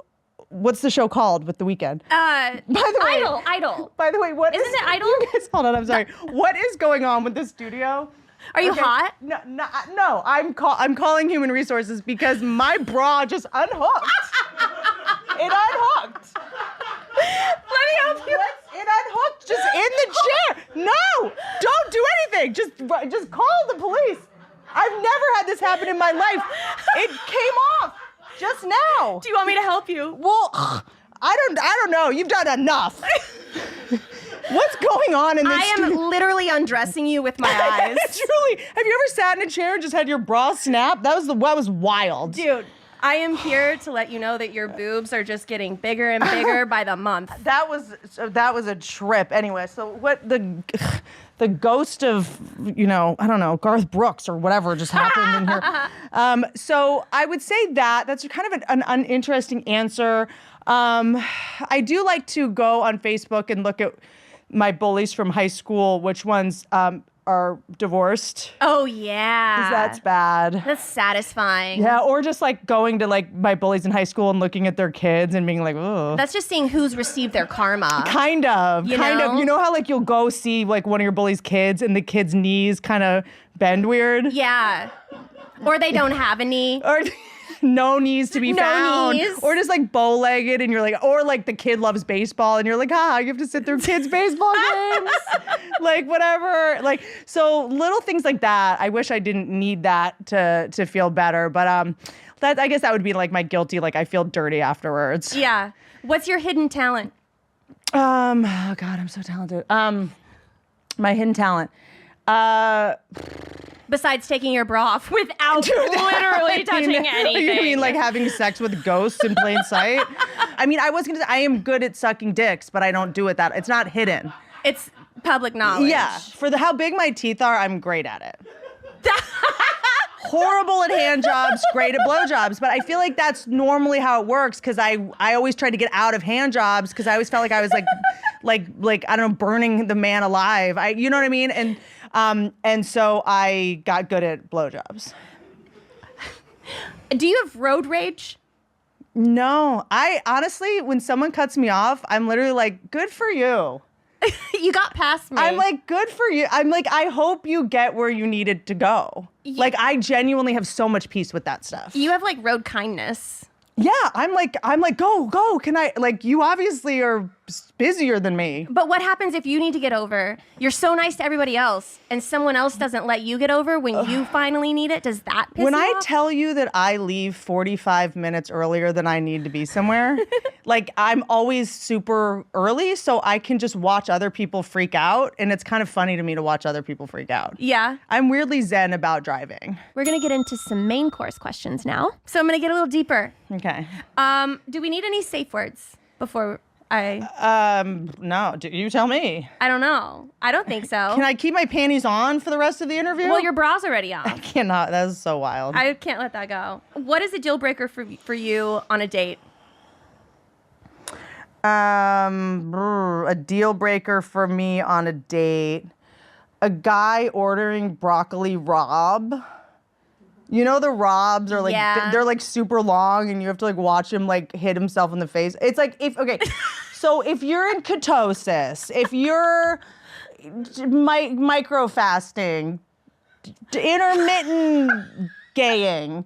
Speaker 6: What's the show called with The Weeknd?
Speaker 7: By the way, Idol.
Speaker 6: By the way,
Speaker 7: Isn't it Idol?
Speaker 6: You guys, hold on, I'm sorry. What is going on with the studio?
Speaker 7: Are you hot?
Speaker 6: No. I'm calling human resources because my bra just unhooked. It unhooked.
Speaker 7: Let me help you.
Speaker 6: It unhooked just in the chair. No, don't do anything. Just call the police. I've never had this happen in my life. It came off. Just now.
Speaker 7: Do you want me to help you?
Speaker 6: Well, I don't know. You've done enough. What's going on in this?
Speaker 7: I am literally undressing you with my eyes.
Speaker 6: Truly. Have you ever sat in a chair and just had your bra snap? That was wild.
Speaker 7: Dude, I am here to let you know that your boobs are just getting bigger and bigger by the month.
Speaker 6: That was a trip. Anyway, so what the ghost of, you know, I don't know, Garth Brooks or whatever just happened in here. So I would say that's kind of an uninteresting answer. I do like to go on Facebook and look at my bullies from high school, which ones are divorced.
Speaker 7: Oh, yeah.
Speaker 6: 'Cause that's bad.
Speaker 7: That's satisfying.
Speaker 6: Yeah, or just like going to like my bullies in high school and looking at their kids and being like, oh.
Speaker 7: That's just seeing who's received their karma.
Speaker 6: Kind of. You know how like you'll go see like one of your bully's kids and the kid's knees kind of bend weird?
Speaker 7: Yeah. Or they don't have a knee.
Speaker 6: Or no knees to be found.
Speaker 7: Knees.
Speaker 6: Or just like bow-legged and you're like, or like the kid loves baseball and you're like, you have to sit through kids' baseball games. Like whatever. Like, so little things like that. I wish I didn't need that to feel better. But I guess that would be like my guilty, like I feel dirty afterwards.
Speaker 7: Yeah. What's your hidden talent?
Speaker 6: Oh God, I'm so talented. My hidden talent.
Speaker 7: Besides taking your bra off without literally touching anything.
Speaker 6: You mean like having sex with ghosts in plain sight? I mean, I was gonna say I am good at sucking dicks, but I don't do it that. It's not hidden.
Speaker 7: It's public knowledge.
Speaker 6: Yeah, for how big my teeth are, I'm great at it. Horrible at hand jobs, great at blowjobs, but I feel like that's normally how it works because I always tried to get out of hand jobs because I always felt like I was like I don't know, burning the man alive. You know what I mean? And so I got good at blowjobs.
Speaker 7: Do you have road rage?
Speaker 6: No, I honestly, when someone cuts me off, I'm literally like, good for you.
Speaker 7: You got past me.
Speaker 6: I'm like, good for you. I'm like, I hope you get where you needed to go. Like, I genuinely have so much peace with that stuff.
Speaker 7: You have like road kindness.
Speaker 6: Yeah, I'm like, go. Can I, like, you obviously are busier than me.
Speaker 7: But what happens if you need to get over? You're so nice to everybody else, and someone else doesn't let you get over when you finally need it. Does that piss
Speaker 6: When
Speaker 7: you
Speaker 6: I
Speaker 7: off?
Speaker 6: tell you that I leave 45 minutes earlier than I need to be somewhere, like, I'm always super early, so I can just watch other people freak out, and it's kind of funny to me to watch other people freak out.
Speaker 7: Yeah.
Speaker 6: I'm weirdly zen about driving.
Speaker 3: We're going to get into some main course questions now.
Speaker 7: So I'm gonna get a little deeper.
Speaker 6: Okay.
Speaker 7: Do we need any safe words before?
Speaker 6: No, you tell me.
Speaker 7: I don't know. I don't think so.
Speaker 6: Can I keep my panties on for the rest of the interview?
Speaker 7: Well, your bra's already
Speaker 6: I
Speaker 7: on.
Speaker 6: cannot. That is so wild.
Speaker 7: I can't let that go. What is a deal breaker for you on a date?
Speaker 6: A deal breaker for me on a date. A guy ordering broccoli rabe. You know the rabs are like they're like super long and you have to like watch him like hit himself in the face. It's like so if you're in ketosis, if you're micro fasting, intermittent gaying,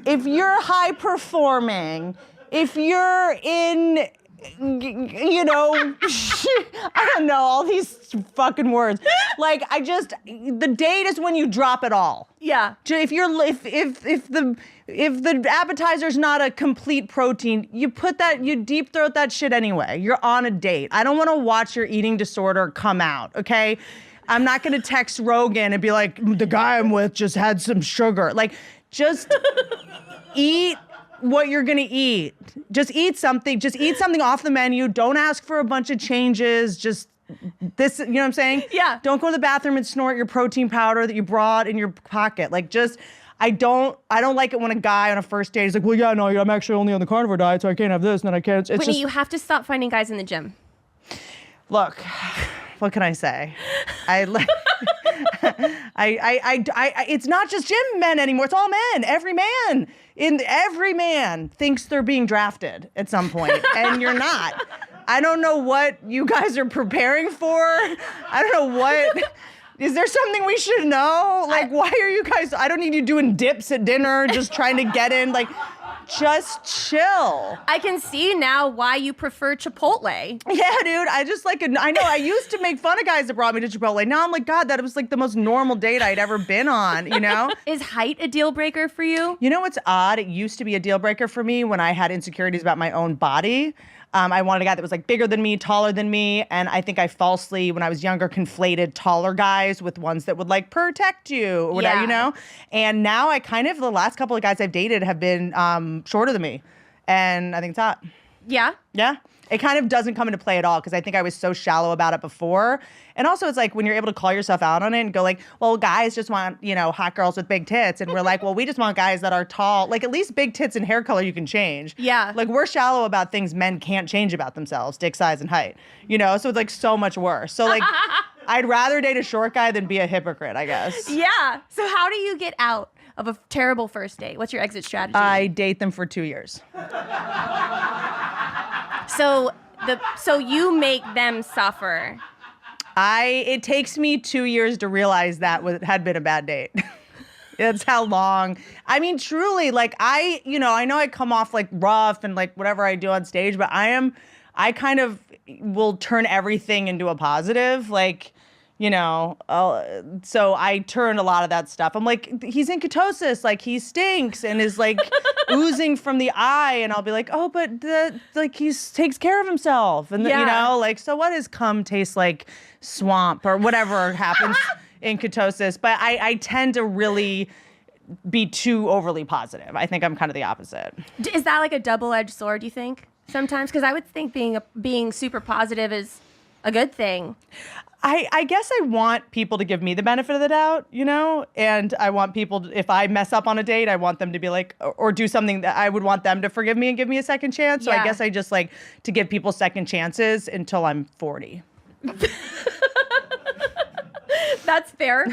Speaker 6: if you're high performing, if you're in I don't know all these fucking words. Like the date is when you drop it all.
Speaker 7: Yeah.
Speaker 6: If the appetizer's not a complete protein, you deep throat that shit anyway. You're on a date. I don't want to watch your eating disorder come out, okay? I'm not going to text Rogan and be like, the guy I'm with just had some sugar. Like, just eat what you're going to eat. Just eat something. Just eat something off the menu. Don't ask for a bunch of changes. Just this, you know what I'm saying?
Speaker 7: Yeah.
Speaker 6: Don't go to the bathroom and snort your protein powder that you brought in your pocket. Like, just, I don't like it when a guy on a first date is like, well, yeah, no, I'm actually only on the carnivore diet, so I can't have this, and then I can't. It's
Speaker 7: Whitney,
Speaker 6: just,
Speaker 7: you have to stop finding guys in the gym.
Speaker 6: look, what can I say? It's not just gym men anymore. It's all men. Every man thinks they're being drafted at some point, and you're not. I don't know what you guys are preparing for. I don't know what. Is there something we should know? Like, why are you guys? I don't need you doing dips at dinner, just trying to get in. Like, just chill.
Speaker 7: I can see now why you prefer Chipotle.
Speaker 6: Yeah, dude. I know I used to make fun of guys that brought me to Chipotle. Now I'm like, God, that was like the most normal date I'd ever been on, you know?
Speaker 7: Is height a deal breaker for you?
Speaker 6: You know what's odd? It used to be a deal breaker for me when I had insecurities about my own body. I wanted a guy that was like bigger than me, taller than me. And I think I falsely, when I was younger, conflated taller guys with ones that would like protect you or whatever,
Speaker 7: Yeah.
Speaker 6: you know? And now I kind of, the last couple of guys I've dated have been shorter than me. And I think it's hot.
Speaker 7: Yeah.
Speaker 6: Yeah. It kind of doesn't come into play at all because I think I was so shallow about it before. And also it's like when you're able to call yourself out on it and go like, well, guys just want, hot girls with big tits. And we're like, well, we just want guys that are tall. Like at least big tits and hair color you can change.
Speaker 7: Yeah.
Speaker 6: Like we're shallow about things men can't change about themselves, dick size and height. So it's like so much worse. So like I'd rather date a short guy than be a hypocrite, I guess.
Speaker 7: Yeah. So how do you get out of a terrible first date? What's your exit strategy?
Speaker 6: I date them for 2 years.
Speaker 7: So you make them suffer.
Speaker 6: It takes me 2 years to realize that had been a bad date. That's how long. I mean, truly, like I know I come off like rough and like whatever I do on stage, but I kind of will turn everything into a positive. Like, so I turn a lot of that stuff. I'm like, he's in ketosis, like he stinks and is like oozing from the eye. And I'll be like, oh, but he takes care of himself. And so what does cum taste like? Swamp or whatever happens in ketosis. But I tend to really be too overly positive. I think I'm kind of the opposite.
Speaker 7: Is that like a double-edged sword, do you think? Sometimes? Because I would think being super positive is a good thing.
Speaker 6: I guess I want people to give me the benefit of the doubt, and I want people, if I mess up on a date, I want them to be like, or do something that I would want them to forgive me and give me a second chance. So
Speaker 7: Yeah.
Speaker 6: I guess I just like to give people second chances until I'm 40.
Speaker 7: That's fair.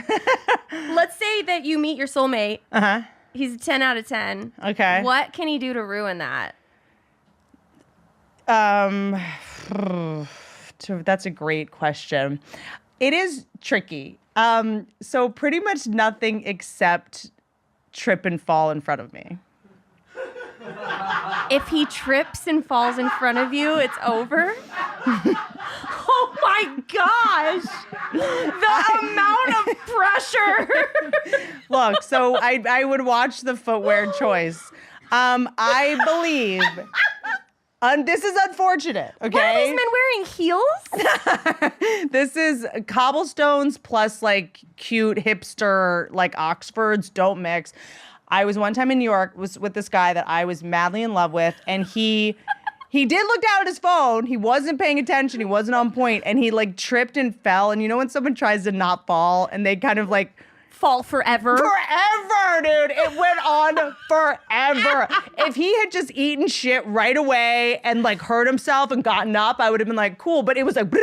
Speaker 7: Let's say that you meet your soulmate.
Speaker 6: Uh-huh.
Speaker 7: He's a 10 out of 10.
Speaker 6: Okay.
Speaker 7: What can he do to ruin that?
Speaker 6: That's a great question. It is tricky. So pretty much nothing except trip and fall in front of me.
Speaker 7: If he trips and falls in front of you, it's over? Oh my gosh! The amount of pressure!
Speaker 6: Look, so I would watch the footwear choice. I believe... this is unfortunate, okay?
Speaker 7: Why are these men wearing heels?
Speaker 6: This is cobblestones plus like cute hipster like Oxfords, don't mix. I was one time in New York was with this guy that I was madly in love with, and he He did look down at his phone. He wasn't paying attention. He wasn't on point. And he like tripped and fell. And you know when someone tries to not fall and they kind of like
Speaker 7: Fall forever.
Speaker 6: forever, dude. It went on forever. If he had just eaten shit right away and like hurt himself and gotten up, I would have been like, cool. But it was like,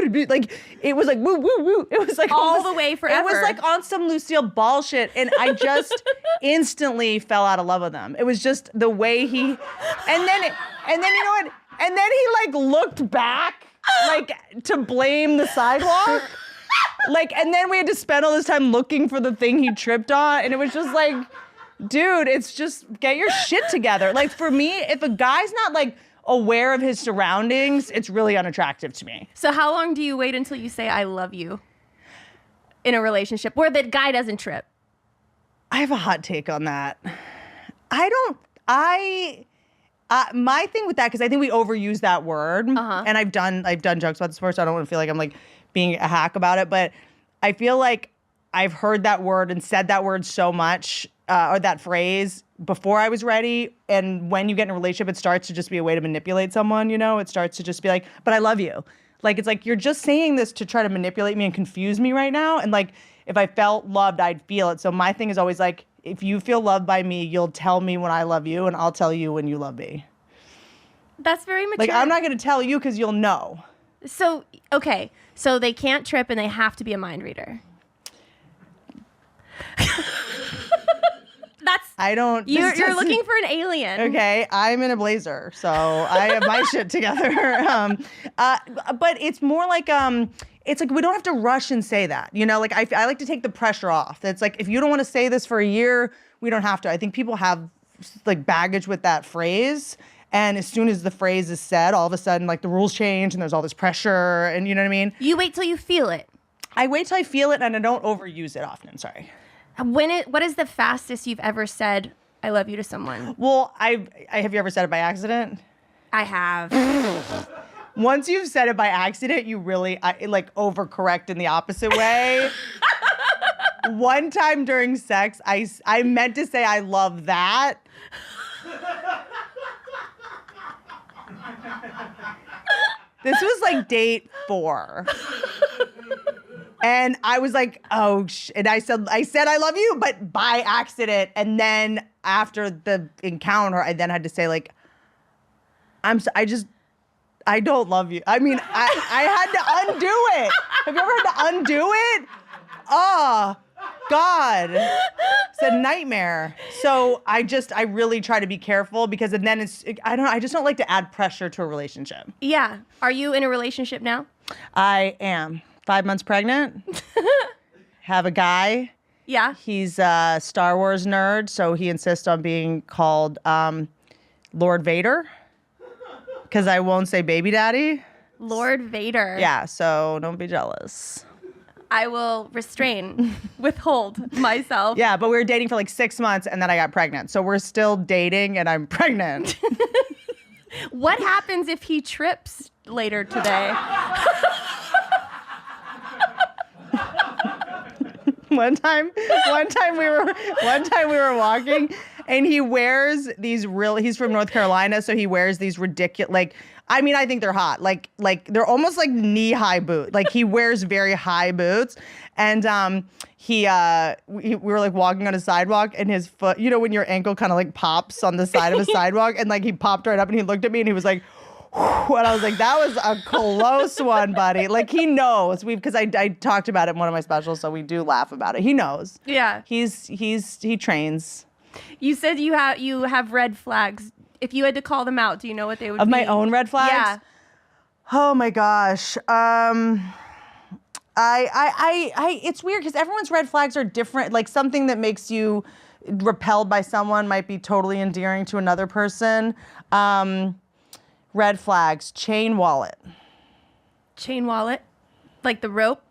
Speaker 6: it was like, woo, woo, woo. It was like
Speaker 7: All the way forever.
Speaker 6: It was like on some Lucille Ball shit. And I just instantly fell out of love with him. It was just the way he, and then you know what? And then he like looked back like to blame the sidewalk. Like, and then we had to spend all this time looking for the thing he tripped on. And it was just like, dude, it's just get your shit together. Like for me, if a guy's not like aware of his surroundings, it's really unattractive to me.
Speaker 7: So how long do you wait until you say I love you in a relationship where the guy doesn't trip?
Speaker 6: I have a hot take on that. My thing with that, because I think we overuse that word, and I've done jokes about this before, so I don't want to feel like I'm like being a hack about it, but I feel like I've heard that word and said that word so much, or that phrase before I was ready. And when you get in a relationship, it starts to just be a way to manipulate someone, you know? It starts to just be like, but I love you. Like, it's like, you're just saying this to try to manipulate me and confuse me right now. And like, if I felt loved, I'd feel it. So my thing is always like, if you feel loved by me, you'll tell me when I love you, and I'll tell you when you love me.
Speaker 7: That's very mature.
Speaker 6: Like, I'm not going to tell you because you'll know.
Speaker 7: So, okay. So they can't trip and they have to be a mind reader.
Speaker 6: I don't.
Speaker 7: You're looking for an alien.
Speaker 6: Okay, I'm in a blazer, so I have my shit together. But it's more like it's like we don't have to rush and say that. You know, like I like to take the pressure off. It's like if you don't want to say this for a year, we don't have to. I think people have like baggage with that phrase. And as soon as the phrase is said, all of a sudden, like the rules change and there's all this pressure, and you know what I mean?
Speaker 7: You wait till you feel it.
Speaker 6: I wait till I feel it, and I don't overuse it often. Sorry.
Speaker 7: What is the fastest you've ever said I love you to someone?
Speaker 6: Well, I have you ever said it by accident?
Speaker 7: I have.
Speaker 6: Once you've said it by accident, you really like overcorrect in the opposite way. One time during sex, I meant to say I love that. This was like date 4. And I was like, oh, and I said I love you, but by accident. And then after the encounter, I then had to say like, I don't love you. I mean, I had to undo it. Have you ever had to undo it? Oh, God. It's a nightmare. So I really try to be careful because then I just don't like to add pressure to a relationship.
Speaker 7: Yeah. Are you in a relationship now?
Speaker 6: I am 5 months pregnant. Have a guy.
Speaker 7: Yeah.
Speaker 6: He's a Star Wars nerd, so he insists on being called Lord Vader because I won't say baby daddy.
Speaker 7: Lord Vader.
Speaker 6: Yeah, so don't be jealous.
Speaker 7: I will withhold myself.
Speaker 6: Yeah, but we were dating for like 6 months and then I got pregnant. So we're still dating and I'm pregnant.
Speaker 7: What happens if he trips later today?
Speaker 6: One time we were walking and he wears these he's from North Carolina, so he wears these ridiculous, I think they're hot. Like they're almost like knee-high boots. Like he wears very high boots. And we were like walking on a sidewalk and his foot, you know, when your ankle kind of like pops on the side of a sidewalk, and like he popped right up and he looked at me and he was like, whew, and I was like, that was a close one, buddy. Like he knows because I talked about it in one of my specials, so we do laugh about it. He knows.
Speaker 7: Yeah.
Speaker 6: He trains.
Speaker 7: You said you have red flags. If you had to call them out, do you know what they would be?
Speaker 6: Of my own red flags?
Speaker 7: Yeah.
Speaker 6: Oh my gosh. It's weird because everyone's red flags are different. Like something that makes you repelled by someone might be totally endearing to another person. Red flags, chain wallet.
Speaker 7: Chain wallet? Like the rope?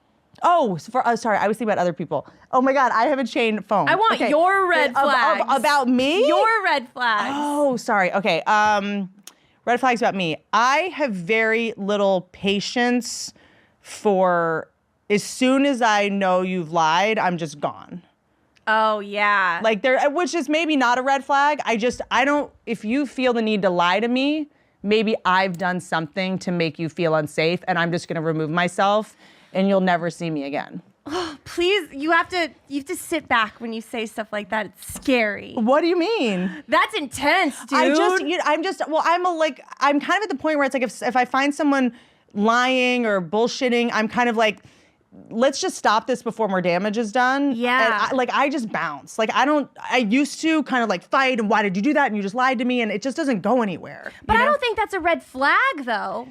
Speaker 6: Oh, sorry. I was thinking about other people. Oh my God, I have a chain phone.
Speaker 7: I want your red flags.
Speaker 6: About me?
Speaker 7: Your red flags.
Speaker 6: Oh, sorry. Okay. Red flags about me. I have very little patience for as soon as I know you've lied, I'm just gone.
Speaker 7: Oh, yeah.
Speaker 6: Like which is maybe not a red flag. I don't, if you feel the need to lie to me, maybe I've done something to make you feel unsafe and I'm just going to remove myself and you'll never see me again.
Speaker 7: Please, you have to sit back when you say stuff like that. It's scary.
Speaker 6: What do you mean?
Speaker 7: That's intense, dude.
Speaker 6: I'm kind of at the point where it's like if I find someone lying or bullshitting, I'm kind of like, let's just stop this before more damage is done.
Speaker 7: Yeah.
Speaker 6: And I just bounce. I used to kind of like fight and why did you do that? And you just lied to me and it just doesn't go anywhere.
Speaker 7: But I don't think that's a red flag, though.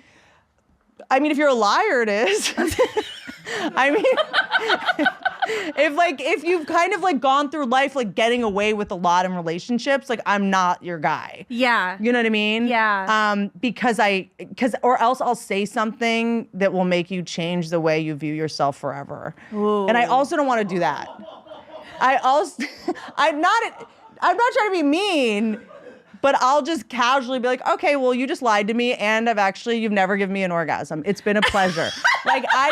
Speaker 6: I mean, if you're a liar, it is. I mean, if you've kind of like gone through life like getting away with a lot in relationships, like I'm not your guy.
Speaker 7: Yeah.
Speaker 6: You know what I mean?
Speaker 7: Yeah.
Speaker 6: Because or else I'll say something that will make you change the way you view yourself forever.
Speaker 7: Ooh.
Speaker 6: And I also don't want to do that. I'm not trying to be mean. But I'll just casually be like, okay, well, you just lied to me and you've never given me an orgasm. It's been a pleasure. I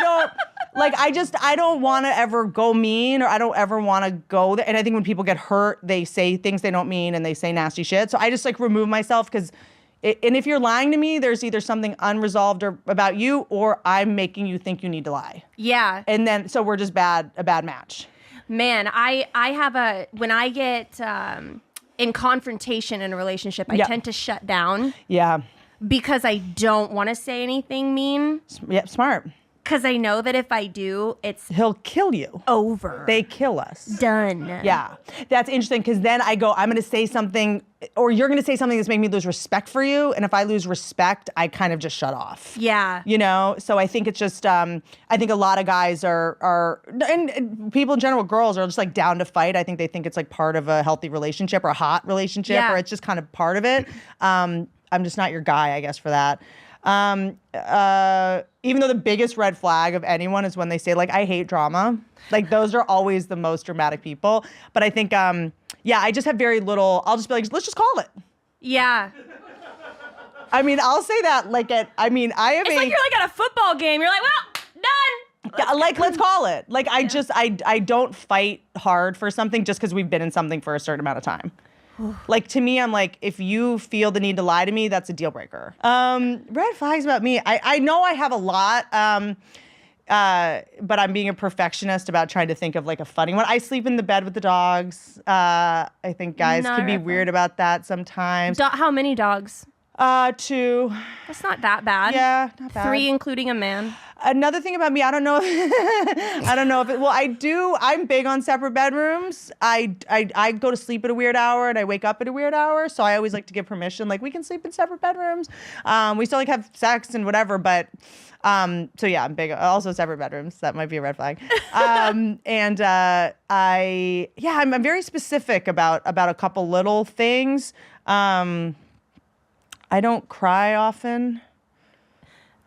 Speaker 6: don't want to ever go mean or I don't ever want to go there. And I think when people get hurt, they say things they don't mean and they say nasty shit. So I just like remove myself and if you're lying to me, there's either something unresolved or about you or I'm making you think you need to lie.
Speaker 7: Yeah.
Speaker 6: And then, so we're just a bad match.
Speaker 7: Man, I when I get in confrontation in a relationship, I tend to shut down.
Speaker 6: Yeah.
Speaker 7: Because I don't want to say anything mean.
Speaker 6: Yep, smart.
Speaker 7: Because I know that if I do,
Speaker 6: he'll kill you.
Speaker 7: Over.
Speaker 6: They kill us.
Speaker 7: Done.
Speaker 6: Yeah. That's interesting because then I'm going to say something or you're going to say something that's making me lose respect for you. And if I lose respect, I kind of just shut off.
Speaker 7: Yeah.
Speaker 6: You know? So I think it's just, I think a lot of guys are, and people in general, girls are just like down to fight. I think they think it's like part of a healthy relationship or a hot relationship or it's just kind of part of it. I'm just not your guy, I guess, for that. Even though the biggest red flag of anyone is when they say like, I hate drama. Like those are always the most dramatic people. But I think, I just have very little, I'll just be like, let's just call it.
Speaker 7: Yeah.
Speaker 6: I mean, I'll say that I have
Speaker 7: it's like you're like at a football game. You're like, well, done.
Speaker 6: Like, let's call it. Like, I don't fight hard for something just because we've been in something for a certain amount of time. Like, to me, I'm like, if you feel the need to lie to me, that's a deal breaker. Red flags about me. I know I have a lot, but I'm being a perfectionist about trying to think of like a funny one. I sleep in the bed with the dogs. I think guys can be weird about that sometimes.
Speaker 7: How many dogs?
Speaker 6: 2.
Speaker 7: That's not that bad.
Speaker 6: Yeah, not bad.
Speaker 7: 3, including a man.
Speaker 6: Another thing about me, I don't know I'm big on separate bedrooms. I go to sleep at a weird hour and I wake up at a weird hour. So I always like to give permission, like we can sleep in separate bedrooms. We still like have sex and whatever, but I'm big. Also separate bedrooms. That might be a red flag. I'm very specific about a couple little things. I don't cry often.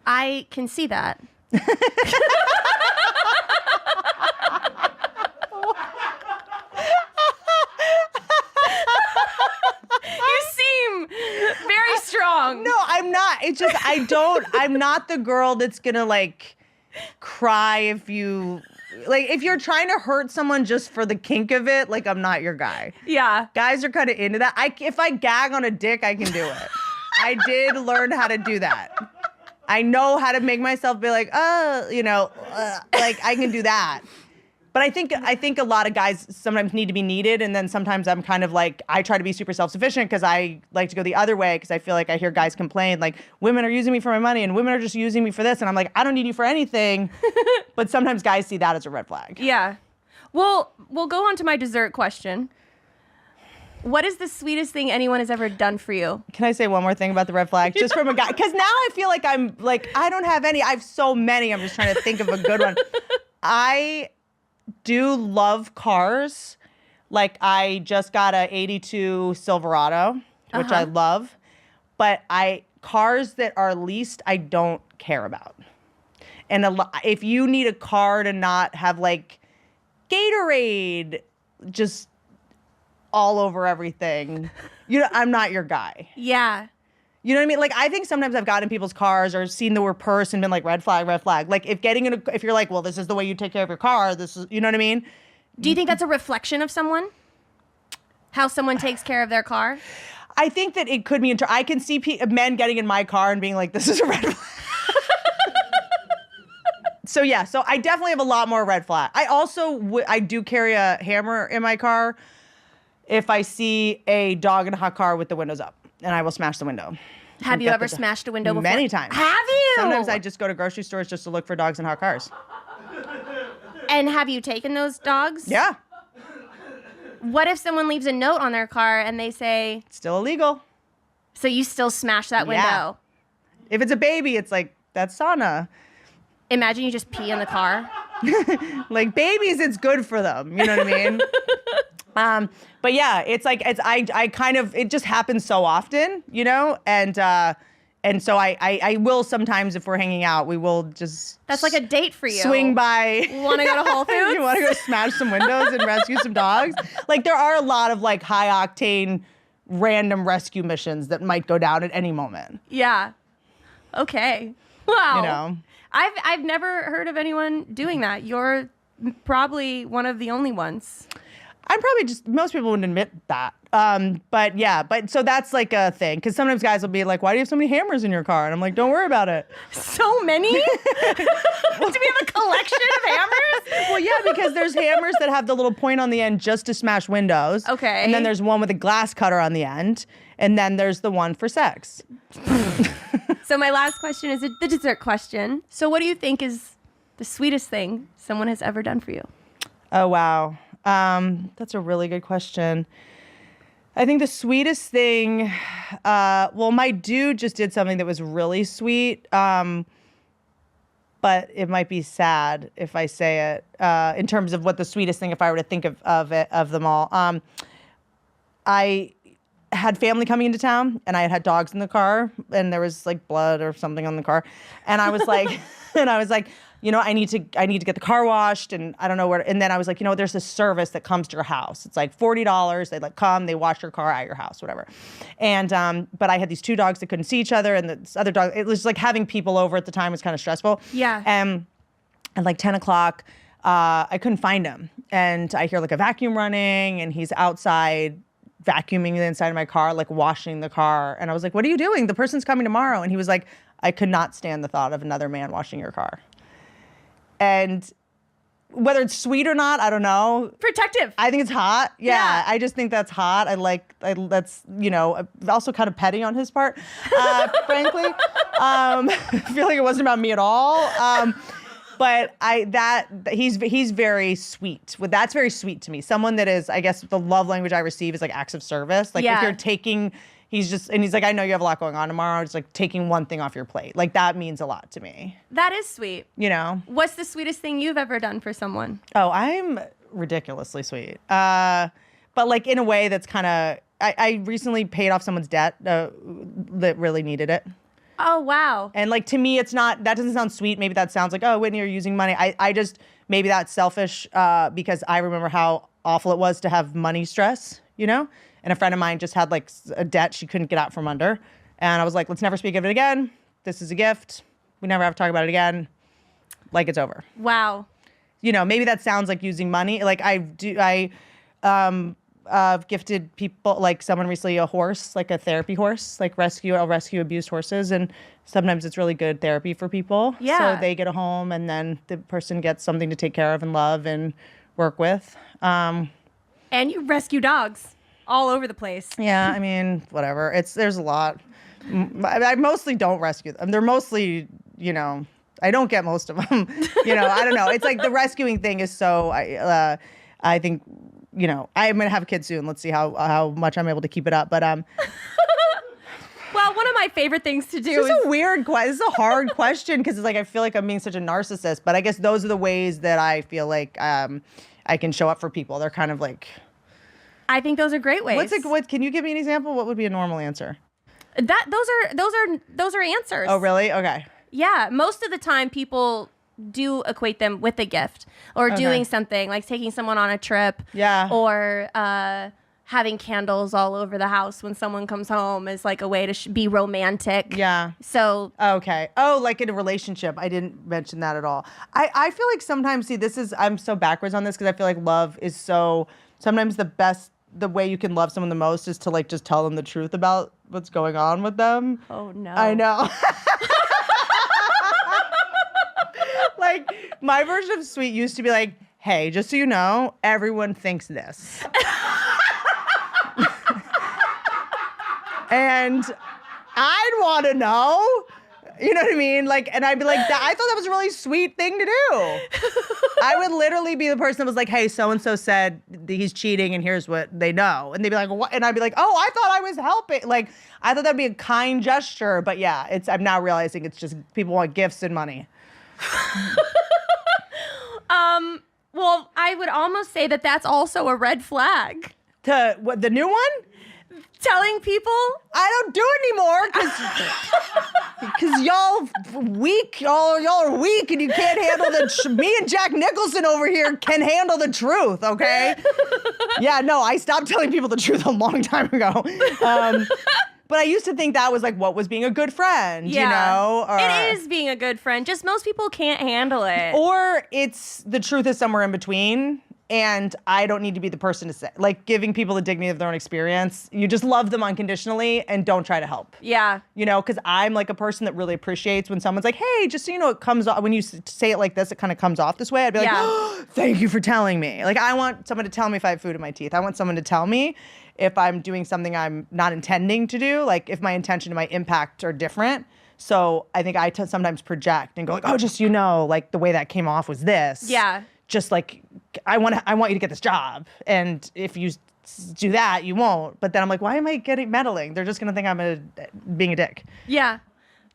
Speaker 7: I can see that. You seem very strong.
Speaker 6: No, I'm not. It's just I'm not the girl that's gonna like cry if you're trying to hurt someone just for the kink of it, like I'm not your guy.
Speaker 7: Yeah.
Speaker 6: Guys are kind of into that. If I gag on a dick, I can do it. I did learn how to do that. I know how to make myself be like, like I can do that. But I think a lot of guys sometimes need to be needed, and then sometimes I'm kind of like, I try to be super self-sufficient because I like to go the other way because I feel like I hear guys complain like women are using me for my money and women are just using me for this, and I'm like, I don't need you for anything. But sometimes guys see that as a red flag.
Speaker 7: Yeah. Well, we'll go on to my dessert question. What is the sweetest thing anyone has ever done for you?
Speaker 6: Can I say one more thing about the red flag? Just from a guy, because now I feel like I'm like, I don't have any. I have so many. I'm just trying to think of a good one. I do love cars. Like I just got a 82 Silverado, which I love. But cars that are leased, I don't care about. And if you need a car to not have like Gatorade, just all over everything, I'm not your guy.
Speaker 7: Yeah.
Speaker 6: You know what I mean? Like, I think sometimes I've gotten in people's cars or seen the word purse and been like, red flag, red flag. Like, if you're like, well, this is the way you take care of your car, this is, you know what I mean?
Speaker 7: Do you think that's a reflection of someone? How someone takes care of their car?
Speaker 6: I think that it could be. I can see men getting in my car and being like, "This is a red flag." So I definitely have a lot more red flag. I also I do carry a hammer in my car if I see a dog in a hot car with the windows up, and I will smash the window.
Speaker 7: Have you ever smashed a window before?
Speaker 6: Many times.
Speaker 7: Have you?
Speaker 6: Sometimes I just go to grocery stores just to look for dogs in hot cars.
Speaker 7: And have you taken those dogs?
Speaker 6: Yeah.
Speaker 7: What if someone leaves a note on their car and they say,
Speaker 6: It's still illegal.
Speaker 7: so you still smash that window?
Speaker 6: Yeah. If it's a baby, it's like, that's sauna.
Speaker 7: Imagine you just pee in the car.
Speaker 6: Like babies, it's good for them. You know what I mean? But yeah, it's like, I kind of, it just happens so often, you know? And so I will sometimes, if we're hanging out, we will just
Speaker 7: That's like a date for you.
Speaker 6: swing by.
Speaker 7: Want to go to Whole Foods?
Speaker 6: You want to go smash some windows and rescue some dogs? Like there are a lot of like high octane random rescue missions that might go down at any moment.
Speaker 7: Yeah. Okay. Wow.
Speaker 6: You know?
Speaker 7: I've never heard of anyone doing that. You're probably one of the only ones.
Speaker 6: I'm probably just, most people wouldn't admit that. But so that's like a thing. Cause sometimes guys will be like, why do you have so many hammers in your car? And I'm like, don't worry about it.
Speaker 7: So many? Do we have a collection of hammers?
Speaker 6: Well, yeah, because there's hammers that have the little point on the end just to smash windows.
Speaker 7: Okay.
Speaker 6: And then there's one with a glass cutter on the end. And then there's the one for sex.
Speaker 7: So my last question is the dessert question. So what do you think is the sweetest thing someone has ever done for you?
Speaker 6: Oh, wow. That's a really good question. I think the sweetest thing, my dude just did something that was really sweet. But it might be sad if I say it, in terms of what the sweetest thing, if I were to think of them all. I had family coming into town and I had dogs in the car and there was like blood or something on the car. And I was like, you know, I need to get the car washed and I don't know where. And then I was like, you know, there's this service that comes to your house. It's like $40. They like come, they wash your car at your house, whatever. And, but I had these two dogs that couldn't see each other and this other dog, it was like having people over at the time was kind of stressful.
Speaker 7: Yeah.
Speaker 6: At like 10 o'clock, I couldn't find him. And I hear like a vacuum running and he's outside vacuuming the inside of my car, like washing the car. And I was like, what are you doing? The person's coming tomorrow. And he was like, I could not stand the thought of another man washing your car. And whether it's sweet or not, I don't know.
Speaker 7: Protective.
Speaker 6: I think it's hot. Yeah.
Speaker 7: Yeah.
Speaker 6: I just think that's hot. That's, you know, also kind of petty on his part, frankly. I feel like it wasn't about me at all. But he's very sweet. Well, that's very sweet to me. Someone that is, I guess, the love language I receive is like acts of service. Like if you're taking, he's like, I know you have a lot going on tomorrow. It's like taking one thing off your plate. Like that means a lot to me.
Speaker 7: That is sweet.
Speaker 6: You know?
Speaker 7: What's the sweetest thing you've ever done for someone?
Speaker 6: Oh, I'm ridiculously sweet. But like in a way that's kind of, I recently paid off someone's debt that really needed it.
Speaker 7: Oh, wow.
Speaker 6: And like, to me, it's not, that doesn't sound sweet. Maybe that sounds like, oh, Whitney, you're using money. I just, maybe that's selfish because I remember how awful it was to have money stress, you know? And a friend of mine just had like a debt she couldn't get out from under. And I was like, let's never speak of it again. This is a gift. We never have to talk about it again. Like it's over.
Speaker 7: Wow.
Speaker 6: You know, maybe that sounds like using money. Like I've gifted people, like someone recently, a horse, like a therapy horse, like I'll rescue abused horses. And sometimes it's really good therapy for people.
Speaker 7: Yeah.
Speaker 6: So they get a home and then the person gets something to take care of and love and work with.
Speaker 7: And you rescue dogs all over the place.
Speaker 6: Yeah, I mean, whatever. There's a lot. I mostly don't rescue them. They're mostly, you know, I don't get most of them. You know, I don't know. It's like the rescuing thing is so, I think, you know, I'm going to have a kid soon. Let's see how much I'm able to keep it up. But
Speaker 7: well, one of my favorite things to do
Speaker 6: this is a weird question. This is a hard question because it's like I feel like I'm being such a narcissist. But I guess those are the ways that I feel like I can show up for people. They're kind of like.
Speaker 7: I think those are great ways.
Speaker 6: What can you give me an example? What would be a normal answer?
Speaker 7: Those are answers.
Speaker 6: Oh, really? Okay.
Speaker 7: Yeah, most of the time people do equate them with a gift or doing something like taking someone on a trip.
Speaker 6: Yeah.
Speaker 7: Or having candles all over the house when someone comes home is like a way to be romantic.
Speaker 6: Yeah.
Speaker 7: So.
Speaker 6: Okay. Oh, like in a relationship. I didn't mention that at all. I feel like sometimes, I'm so backwards on this because I feel like love is so, sometimes the best the way you can love someone the most is to like just tell them the truth about what's going on with them.
Speaker 7: Oh no.
Speaker 6: I know. Like my version of sweet used to be like, hey, just so you know, everyone thinks this. And I'd want to know. You know what I mean? Like, and I'd be like, I thought that was a really sweet thing to do. I would literally be the person that was like, hey, so-and-so said that he's cheating and here's what they know. And they'd be like, what? And I'd be like, oh, I thought I was helping. Like, I thought that'd be a kind gesture. But yeah, I'm now realizing it's just people want gifts and money.
Speaker 7: Well, I would almost say that that's also a red flag.
Speaker 6: To what, the new one?
Speaker 7: Telling people
Speaker 6: I don't do it anymore because y'all weak. Y'all are weak and you can't handle me and Jack Nicholson over here can handle the truth, okay? Yeah, no, I stopped telling people the truth a long time ago. But I used to think that was like what was being a good friend, you know? Or,
Speaker 7: it is being a good friend. Just most people can't handle it.
Speaker 6: Or it's the truth is somewhere in between. And I don't need to be the person to say, like, giving people the dignity of their own experience. You just love them unconditionally and don't try to help.
Speaker 7: Yeah.
Speaker 6: You know, because I'm like a person that really appreciates when someone's like, hey, just so you know, it comes off, when you say it like this, it kind of comes off this way. I'd be like, oh, thank you for telling me. Like, I want someone to tell me if I have food in my teeth. I want someone to tell me if I'm doing something I'm not intending to do, like if my intention and my impact are different. So I think I sometimes project and go like, oh, just so you know, like the way that came off was this.
Speaker 7: Yeah.
Speaker 6: Just like, I want you to get this job. And if you do that, you won't. But then I'm like, why am I meddling? They're just going to think I'm being a dick.
Speaker 7: Yeah.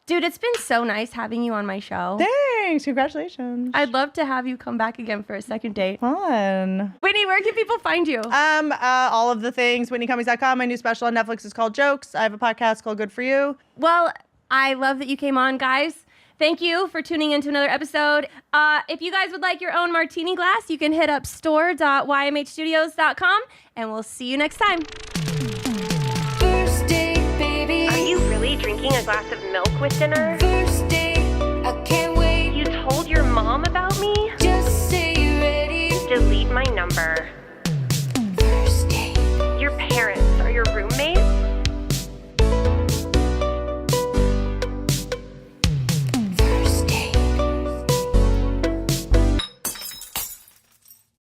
Speaker 7: Dude, it's been so nice having you on my show.
Speaker 6: Thanks. Congratulations.
Speaker 7: I'd love to have you come back again for a second date.
Speaker 6: Fun.
Speaker 7: Whitney, where can people find you?
Speaker 6: All of the things, WhitneyCummings.com. My new special on Netflix is called Jokes. I have a podcast called Good For You.
Speaker 7: Well, I love that you came on, guys. Thank you for tuning into another episode. If you guys would like your own martini glass, you can hit up store.ymhstudios.com, and we'll see you next time.
Speaker 2: First date, baby.
Speaker 1: Are you really drinking a glass of milk with dinner?
Speaker 2: First date.